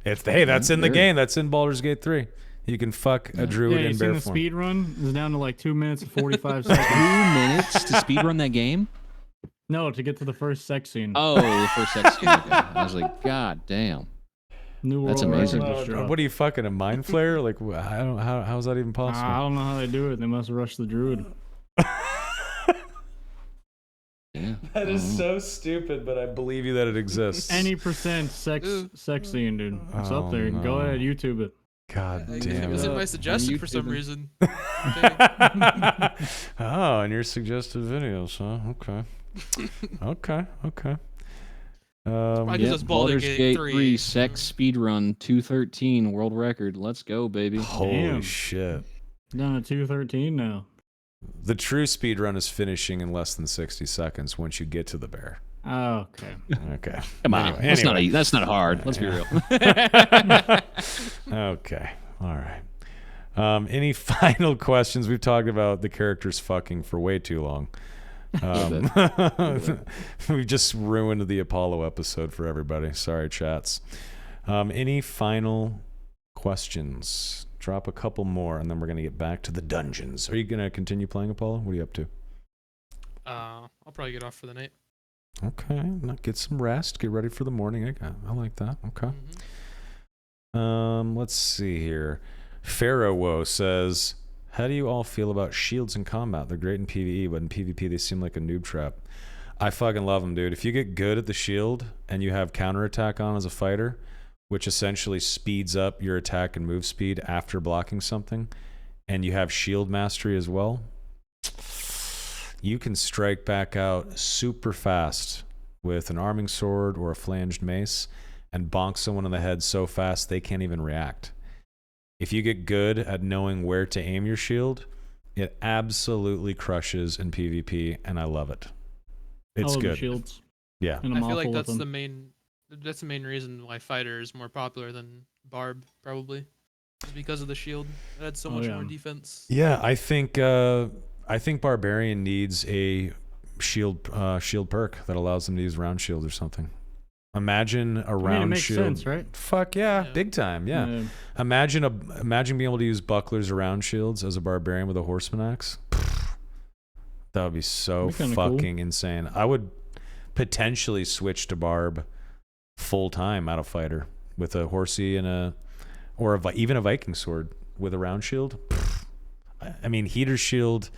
That's in the Very. game. That's in Baldur's Gate 3. You can fuck a druid Yeah, you in seen bear the form. speed run? It's down to like 2 minutes and 45 2 seconds. minutes to speedrun that game? No, to get to the first sex scene. Oh, the first sex scene. Okay. I was like, God damn. New That's world amazing. record just dropped. What are you fucking a mind flayer? Like I don't how is that even possible? I don't know how they do it. They must rush the druid. Yeah. That is so stupid, but I believe you that it exists. Any percent sex scene, dude. It's Oh, up there. no. Go ahead, YouTube it. God It damn was in it. my suggestion for some YouTubing. reason. Oh, and your suggested videos, huh? Okay. I guess that's Baldur's Gate 3. sex speedrun 213 world record. Let's go, baby. Holy Damn. shit. Down at 213 now. The true speed run is finishing in less than 60 seconds once you get to the bear. Oh, okay. Okay. Come on. Anyway. That's not hard. Let's be real. Okay. All right. Any final questions? We've talked about the characters fucking for way too long. We just ruined the Apollo episode for everybody. Sorry, chats. Any final questions? Drop a couple more, and then we're going to get back to the dungeons. Are you going to continue playing Apollo? What are you up to? I'll probably get off for the night. Okay. Get some rest. Get ready for the morning. I like that. Okay. Let's see here. Pharaoh Woe says, how do you all feel about shields in combat? They're great in PvE, but in PvP they seem like a noob trap. I fucking love them, dude. If you get good at the shield and you have counterattack on as a fighter, which essentially speeds up your attack and move speed after blocking something, and you have shield mastery as well, you can strike back out super fast with an arming sword or a flanged mace and bonk someone in the head so fast they can't even react. If you get good at knowing where to aim your shield, it absolutely crushes in PvP, and I love it. It's good. Shields. Yeah. I feel like that's the main reason why fighter is more popular than barb, probably, is because of the shield. It had so much more defense. Yeah, I think barbarian needs a shield perk that allows them to use round shield or something. Imagine a round it makes shield. Sense, right? Fuck yeah, big time. Yeah. Imagine being able to use bucklers around shields as a barbarian with a horseman axe. That would be so fucking insane. I would potentially switch to barb full time out of fighter with a horsey and even a Viking sword with a round shield. I mean, heater shield,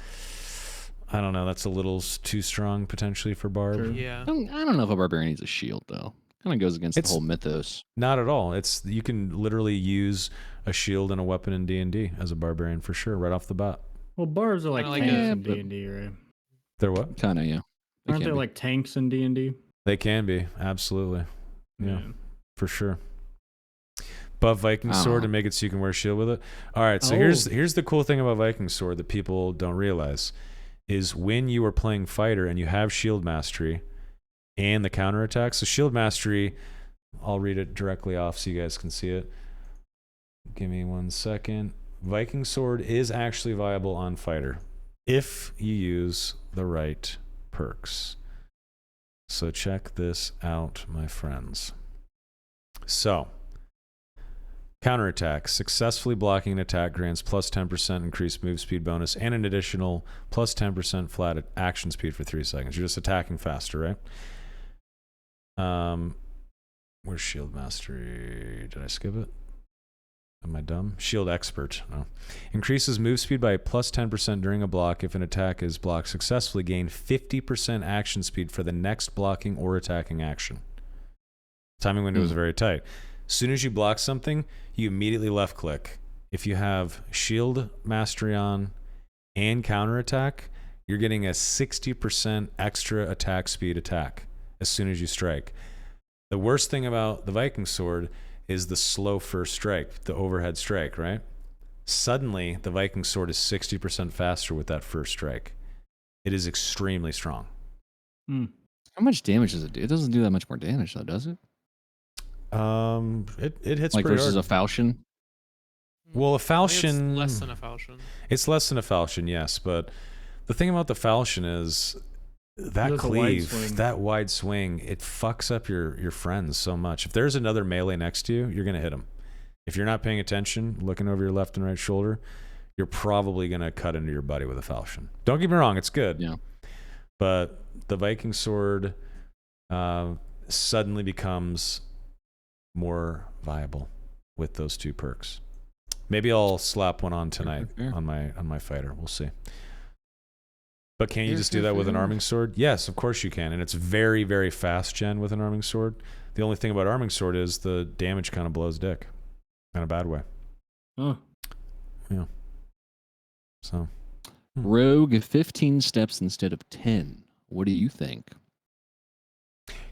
I don't know. That's a little too strong potentially for barb. Sure. Yeah. I don't know if a barbarian needs a shield though. Kind of goes against the whole mythos. Not at all. You can literally use a shield and a weapon in D&D as a barbarian for sure, right off the bat. Well, barbs are like Kinda tanks like in D&D, right? They're what? Kind of, yeah. Aren't they like tanks in D&D? They can be, absolutely. Yeah. For sure. Buff Viking sword and make it so you can wear a shield with it. All right, so here's the cool thing about Viking sword that people don't realize is when you are playing fighter and you have shield mastery and the counterattack. So shield mastery, I'll read it directly off so you guys can see it. Give me 1 second. Viking sword is actually viable on fighter if you use the right perks. So check this out, my friends. So, counterattack. Successfully blocking an attack grants plus 10% increased move speed bonus and an additional plus 10% flat action speed for 3 seconds. You're just attacking faster, right? Where's shield mastery? Did I skip it? Am I dumb? Shield expert. No. Increases move speed by plus 10% during a block. If an attack is blocked successfully, gain 50% action speed for the next blocking or attacking action. Timing window is very tight. As soon as you block something, you immediately left click. If you have shield mastery on and counterattack, you're getting a 60% extra attack speed attack as soon as you strike. The worst thing about the Viking sword is the slow first strike, the overhead strike, right? Suddenly, the Viking sword is 60% faster with that first strike. It is extremely strong. How much damage does it do? It doesn't do that much more damage, though, does it? It hits like pretty versus hard. a falchion. Well, a falchion. It's less than a falchion. It's less than a falchion, yes. But the thing about the falchion is that cleave, that wide swing, it fucks up your friends so much. If there's another melee next to you, you're gonna hit them. If you're not paying attention, looking over your left and right shoulder, you're probably gonna cut into your buddy with a falchion. Don't get me wrong, it's good. Yeah. But the Viking sword suddenly becomes more viable with those two perks. Maybe I'll slap one on tonight on my fighter. We'll see. But can you just do that with an arming sword? Yes, of course you can. And it's very, very fast gen with an arming sword. The only thing about arming sword is the damage kind of blows dick in a bad way. Oh. Yeah. So. Rogue 15 steps instead of 10. What do you think?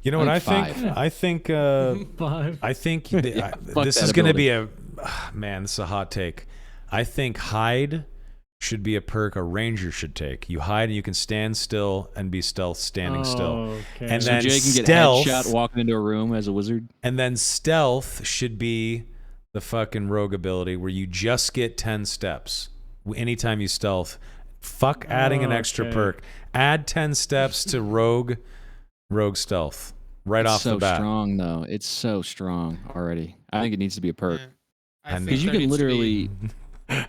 You know what I think? 5. I think 5. I think this is going to be man, this is a hot take. I think hide should be a perk a ranger should take. You hide and you can stand still and be stealth standing still. Okay. And So then Jay can get stealth, headshot walking into a room as a wizard. and then stealth should be the fucking rogue ability where you just get 10 steps anytime you stealth Fuck adding an extra Okay. perk. Add 10 steps to rogue stealth right It's off so the bat. strong though. It's so strong already. I think it needs to be a perk. Yeah. I And- think Because you there can needs to be- literally,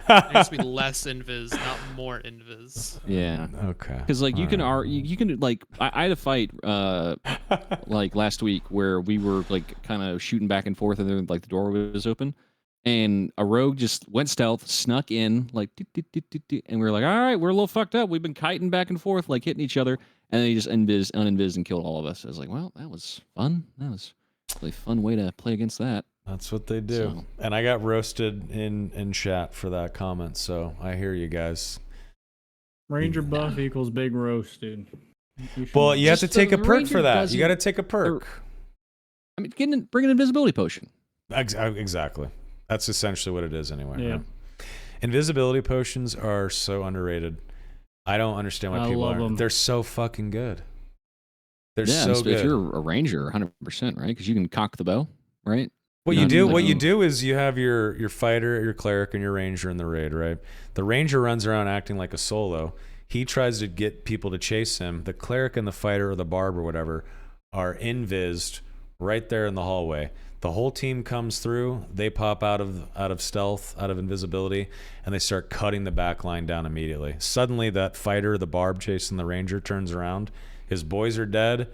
there needs to be less invis, not more invis. yeah. Okay. Because like you can like I had a fight like last week where we were like kind of shooting back and forth and then like the door was open and a rogue just went stealth, snuck in like and we were like, all right, we're a little fucked up. We've been kiting back and forth like hitting each other, and then he just uninvis and killed all of us. I was like, well, that was fun. That was a really fun way to play against that. That's what they do. So- And I got roasted in chat for that comment, so I hear you guys. Ranger buff equals big roast, dude. should Well, know. you have to Just take the a perk Ranger for that. You doesn't- got to take a perk. I mean, bring an invisibility potion. Exactly. That's essentially what it is anyway. Yeah. Right? Invisibility potions are so underrated. I don't understand why I people love aren't. them. They're so fucking good. They're Yeah, so if good. you're a ranger, 100%, right? Because you can cock the bow, right? What You you know, do, like what you a- do is you have your fighter, your cleric, and your ranger in the raid, right? The ranger runs around acting like a solo. He tries to get people to chase him. The cleric and the fighter or the barb or whatever are invised right there in the hallway. The whole team comes through. They pop out of stealth, out of invisibility, and they start cutting the back line down immediately. Suddenly, that fighter, the barb chasing the ranger, turns around. His boys are dead,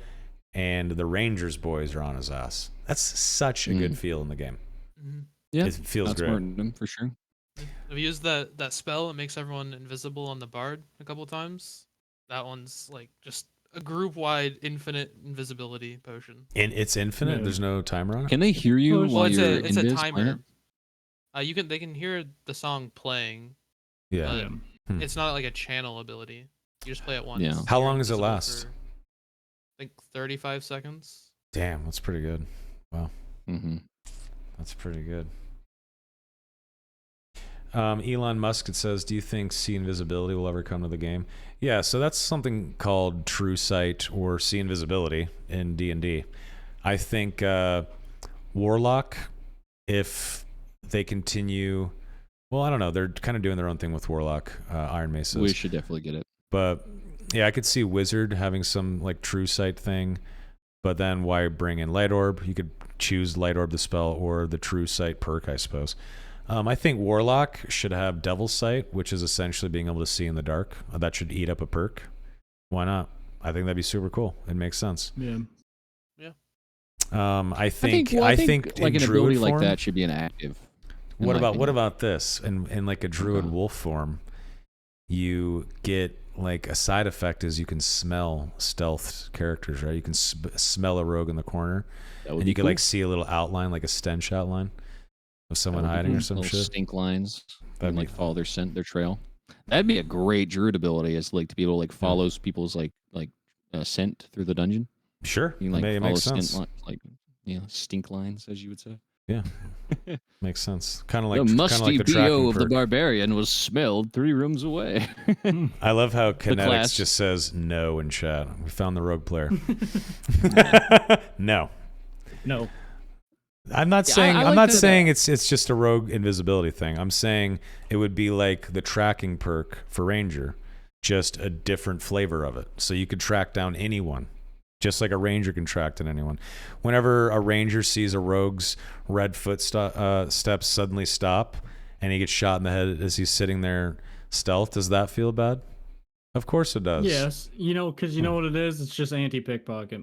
and the ranger's boys are on his ass. That's such a good feel in the game. Mhm. Yeah, It feels great. outsmarted them for sure. I've used that spell. It makes everyone invisible on the bard a couple times. That one's like just a group-wide infinite invisibility potion. And it's infinite. Yeah. There's no timer on it. Can they hear you Well, while it's you're a invis timer. playing it? They can hear the song playing. Yeah. But Hmm. it's not like a channel ability. You just play it once. Yeah. How You're long does it invisible last? for, I think 35 seconds. Damn, that's pretty good. Mm-hmm. That's pretty good. Elon Musk, it says, do you think see invisibility will ever come to the game? Yeah, so that's something called true sight or see invisibility in D&D. I think Warlock, if they continue, well, I don't know, they're kind of doing their own thing with Warlock, Iron Maces. We should definitely get it. But yeah, I could see Wizard having some like true sight thing, but then why bring in Light Orb? You could choose Light Orb the spell or the true sight perk, I suppose. I think Warlock should have Devil's Sight, which is essentially being able to see in the dark. That should eat up a perk. Why not? I think that'd be super cool. It makes sense. Yeah. I think like like in an druid ability form, like that should be an active. in What my about opinion. this? In like a druid Uh-huh. wolf form, you get like a side effect is you can smell stealth characters, right? You can smell a rogue in the corner, That would and be you can cool. like see a little outline, like a stench outline of That someone would be hiding cool. or some Little shit. stink lines That'd and be like follow their scent, their trail. That'd be a great druid ability, is like to be able to like follow people's like scent through the dungeon. Sure, You can like it follow makes scent sense. like stink lines, as you would say. Yeah, makes sense. Kind of like The kinda musty like the BO tracking of the perk. barbarian was smelled 3 rooms away. I love how Kinetics class. just says no in chat. We found the rogue player. No. No. I'm not Yeah, saying I I'm like not that, saying it's just a rogue invisibility thing. I'm saying it would be like the tracking perk for Ranger, just a different flavor of it. So you could track down anyone, just like a Ranger can track down anyone. Whenever a Ranger sees a rogue's red footsteps suddenly stop and he gets shot in the head as he's sitting there stealth, does that feel bad? Of course it does. Yes. Because you know what it is? It's just anti-pickpocket.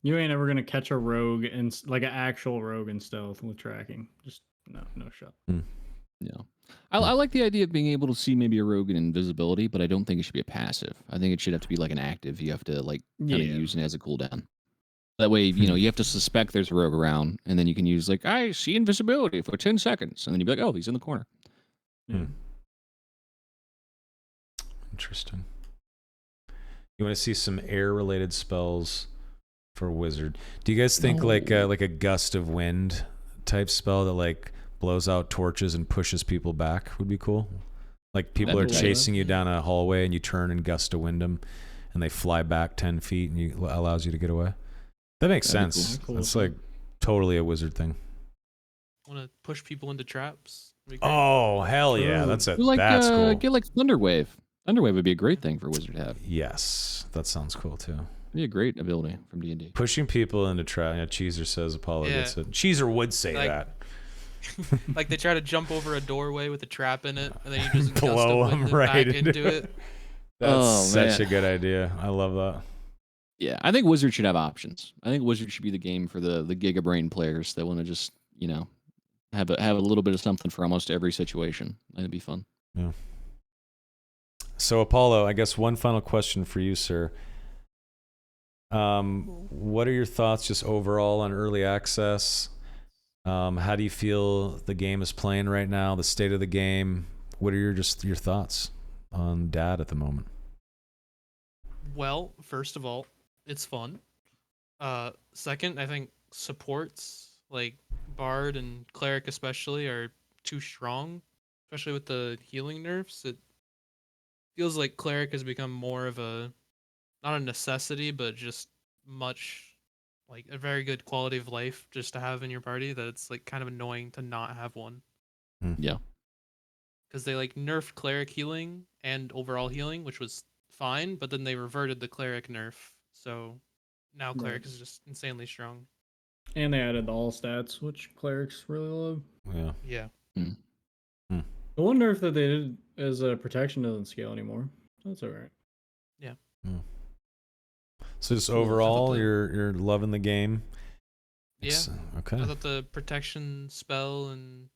You ain't ever going to catch a rogue and like an actual rogue in stealth with tracking. Just no shot. Yeah. I like the idea of being able to see maybe a rogue in invisibility, but I don't think it should be a passive. I think it should have to be like an active. You have to like kind of Yeah. use it as a cooldown. That way, you have to suspect there's a rogue around, and then you can use like, I see invisibility for 10 seconds. And then you'd be like, oh, he's in the corner. Yeah. Interesting. You want to see some air-related spells for wizard? Do you guys think like a gust of wind type spell that like blows out torches and pushes people back would be cool? Like people That'd are be chasing you down a hallway and you turn and gust of wind them, and they fly back 10 feet and allows you to get away. That makes That'd be sense. cool. That's like totally a wizard thing. Want to push people into traps? That'd be great. Oh hell yeah, True. that's Like, cool. get like Thunder Wave. Thunderwave would be a great thing for Wizard to have. Yes, that sounds cool too. It'd be a great ability from D&D. Pushing people into trap. Yeah, Cheezer says Apollo gets it. Cheezer would say that. Like they try to jump over a doorway with a trap in it, and then you just blow them right back into it. That's such a good idea. I love that. Yeah, I think Wizard should have options. I think Wizard should be the game for the Giga Brain players that want to just, have a little bit of something for almost every situation. It'd be fun. Yeah. So Apollo, I guess one final question for you, sir. What are your thoughts just overall on early access? How do you feel the game is playing right now? The state of the game? What are your thoughts on DAD at the moment? Well, first of all, it's fun. Second, I think supports like Bard and Cleric especially are too strong, especially with the healing nerfs. It feels like Cleric has become more of a, not a necessity, but just much like a very good quality of life just to have in your party, that it's like kind of annoying to not have one. Yeah. Because they like nerfed Cleric healing and overall healing, which was fine, but then they reverted the Cleric nerf. So now Cleric is just insanely strong. And they added the all stats, which clerics really love. Yeah. Yeah. The one nerf that they did is protection doesn't scale anymore. That's all right. Yeah. So just overall, you're loving the game. Yeah. Okay. I thought the protection spell and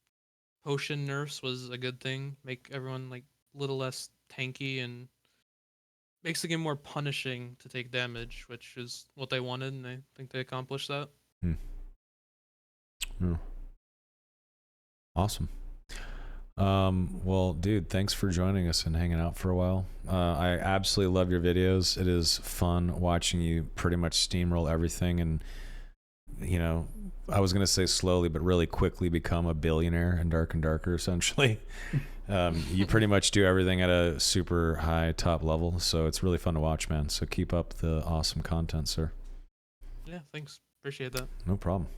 potion nerfs was a good thing. Make everyone like a little less tanky and makes the game more punishing to take damage, which is what they wanted, and I think they accomplished that. Yeah. Awesome. Well, dude, thanks for joining us and hanging out for a while. I absolutely love your videos. It is fun watching you pretty much steamroll everything and, I was going to say slowly, but really quickly become a billionaire in Dark and Darker, essentially. You pretty much do everything at a super high top level, so it's really fun to watch, man. So keep up the awesome content, sir. Yeah, thanks. Appreciate that. No problem.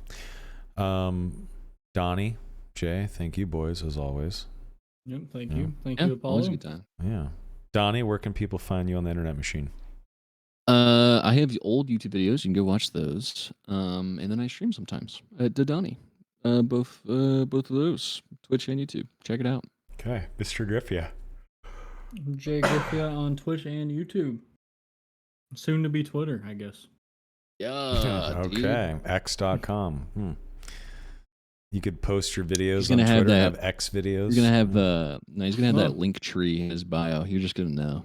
Donnie, Jay, thank you, boys, as always. Yep, thank you. Thank Yeah, you, Apollo. always a good time. Yeah. Donnie, where can people find you on the internet machine? I have the old YouTube videos. You can go watch those. And then I stream sometimes at Donnie. Both of those, Twitch and YouTube. Check it out. Okay, Mr. Griffia. Jay Griffia on Twitch and YouTube. Soon to be Twitter, I guess. Yeah. Okay, x.com. You could post your videos He's on gonna Twitter, have have X videos. He's gonna have he's gonna have that link tree in his bio. You're just gonna know.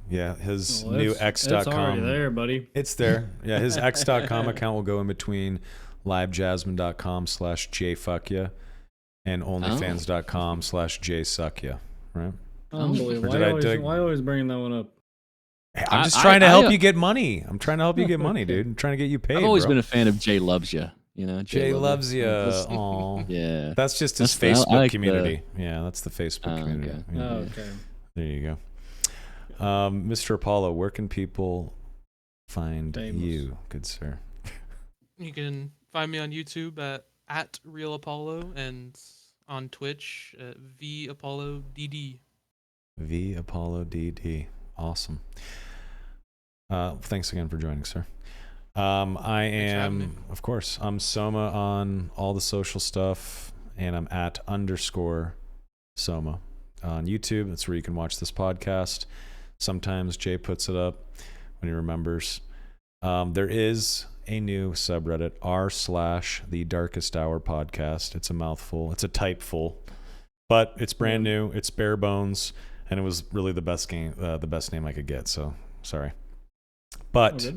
Yeah, his new x.com. It's already there, buddy. It's there. Yeah, his x.com account will go in between livejasmine.com/jfuckya and onlyfans.com/jsuckya, right? Unbelievable. Why always bringing that one up? I'm just trying to help you get money. I'm trying to help you get money, dude. I'm trying to get you paid. I've always bro. been a fan of Jay Loves You. Jay loves you. Aw. Yeah. That's just his Facebook community. Yeah, that's the Facebook community. Okay. Yeah. Okay. There you go. Mr. Apollo, where can people find you, good sir? You can find me on YouTube at Real Apollo and on Twitch at VApolloDD. VApolloDD. Awesome. Thanks again for joining, sir. I am, of course, I'm Soma on all the social stuff, and I'm at _Soma on YouTube. That's where you can watch this podcast. Sometimes Jay puts it up when he remembers. There is a new subreddit, r/the Darkest Hour podcast. It's a mouthful. It's a typeful, but it's brand new. It's bare bones, and it was really the best name I could get. So sorry, but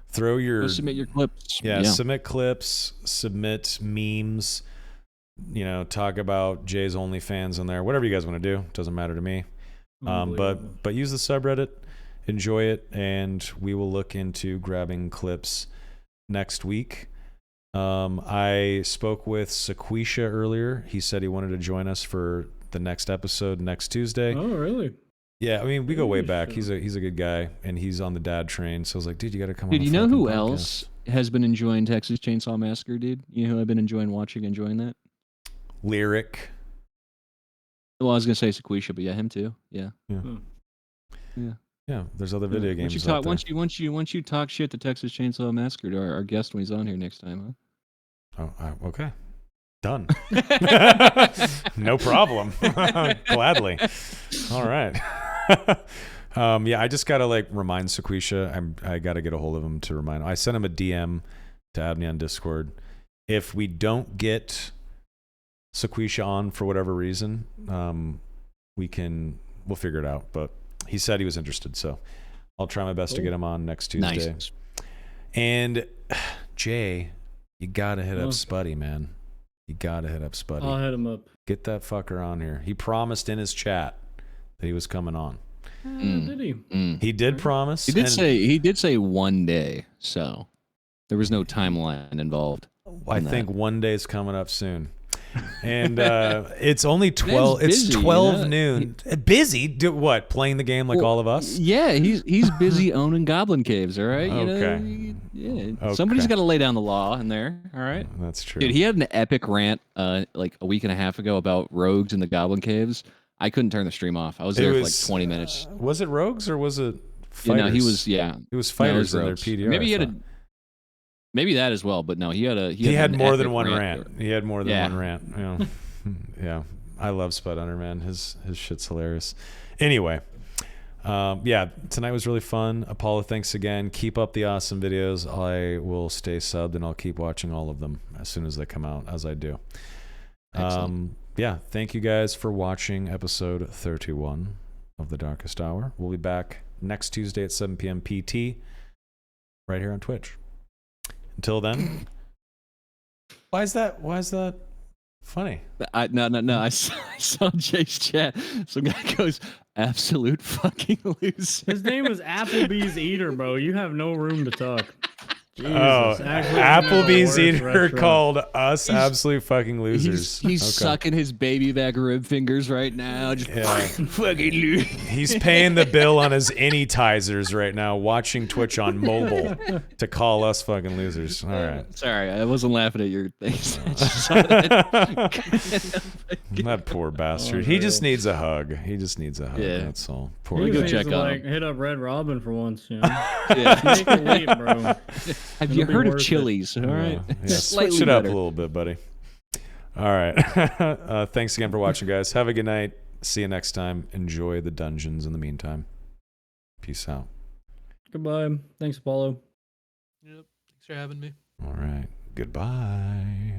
throw your submit your clips. Yeah, submit clips, submit memes. Talk about Jay's OnlyFans in there. Whatever you guys want to do, doesn't matter to me. But use the subreddit, enjoy it, and we will look into grabbing clips next week. I spoke with Sequisha earlier. He said he wanted to join us for the next episode next Tuesday. Oh, really? Yeah, I mean, we go way back. He's a good guy, and he's on the dad train. So I was like, dude, you got to come on. Dude, you know who else has been enjoying Texas Chainsaw Massacre, dude? You know who I've been enjoying that? Lyric. Well, I was gonna say Sequisha, but yeah, him too. Yeah. Yeah, there's other video games. Once you talk shit to Texas Chainsaw Massacre to our guest when he's on here next time, huh? Oh, okay. Done. No problem. Gladly. All right. Yeah, I just gotta like remind Sequisha. I gotta get a hold of him to remind him. I sent him a DM to add me on Discord. If we don't get Sequisha on for whatever reason, we'll figure it out. But he said he was interested, so I'll try my best to get him on next Tuesday. Nice. And Jay, you gotta hit up Spuddy, man. You gotta hit up Spuddy. I'll hit him up. Get that fucker on here. He promised in his chat that he was coming on. Did he? He did promise. He did say one day, so there was no timeline involved. I think one day is coming up soon. And it's only 12. Man's It's busy, 12 noon. Busy? Do what? Playing the game like all of us? Yeah, he's busy owning goblin caves. All right. Okay. Okay. Somebody's got to lay down the law in there. All right. That's true. Dude, he had an epic rant like a week and a half ago about rogues in the goblin caves. I couldn't turn the stream off. I was there for like 20 minutes. Was it rogues or was it fighters? No, he was. Yeah, it was fighters in their rogues. PDR. Maybe he had maybe that as well. But no, he had an more epic than one rant. He had more than one rant. You know. Yeah, I love Spud Hunter, man. His shit's hilarious. Anyway, yeah, tonight was really fun. Apollo, thanks again. Keep up the awesome videos. I will stay subbed and I'll keep watching all of them as soon as they come out, as I do. Yeah, thank you guys for watching episode 31 of The Darkest Hour. We'll be back next Tuesday at 7 p.m. PT right here on Twitch. Until then, why is that funny? No. I saw Jay's chat. Some guy goes, absolute fucking loser. His name was Applebee's Eater, bro. You have no room to talk. Jesus, Applebee's Eater called us absolute fucking losers. He's sucking his baby back rib fingers right now. Just fucking loser. He's paying the bill on his Anytizers right now, watching Twitch on mobile to call us fucking losers. All right. Sorry, I wasn't laughing at your things. That poor bastard. He just needs a hug. Yeah. That's all. Poor He go needs check to, on like, him. hit up Red Robin for once, you know? Yeah. Make a leap, bro. Have you heard of Chili's? All right. Yeah, switch it up a little bit, buddy. All right. Thanks again for watching, guys. Have a good night. See you next time. Enjoy the dungeons in the meantime. Peace out. Goodbye. Thanks, Apollo. Yep. Thanks for having me. All right. Goodbye.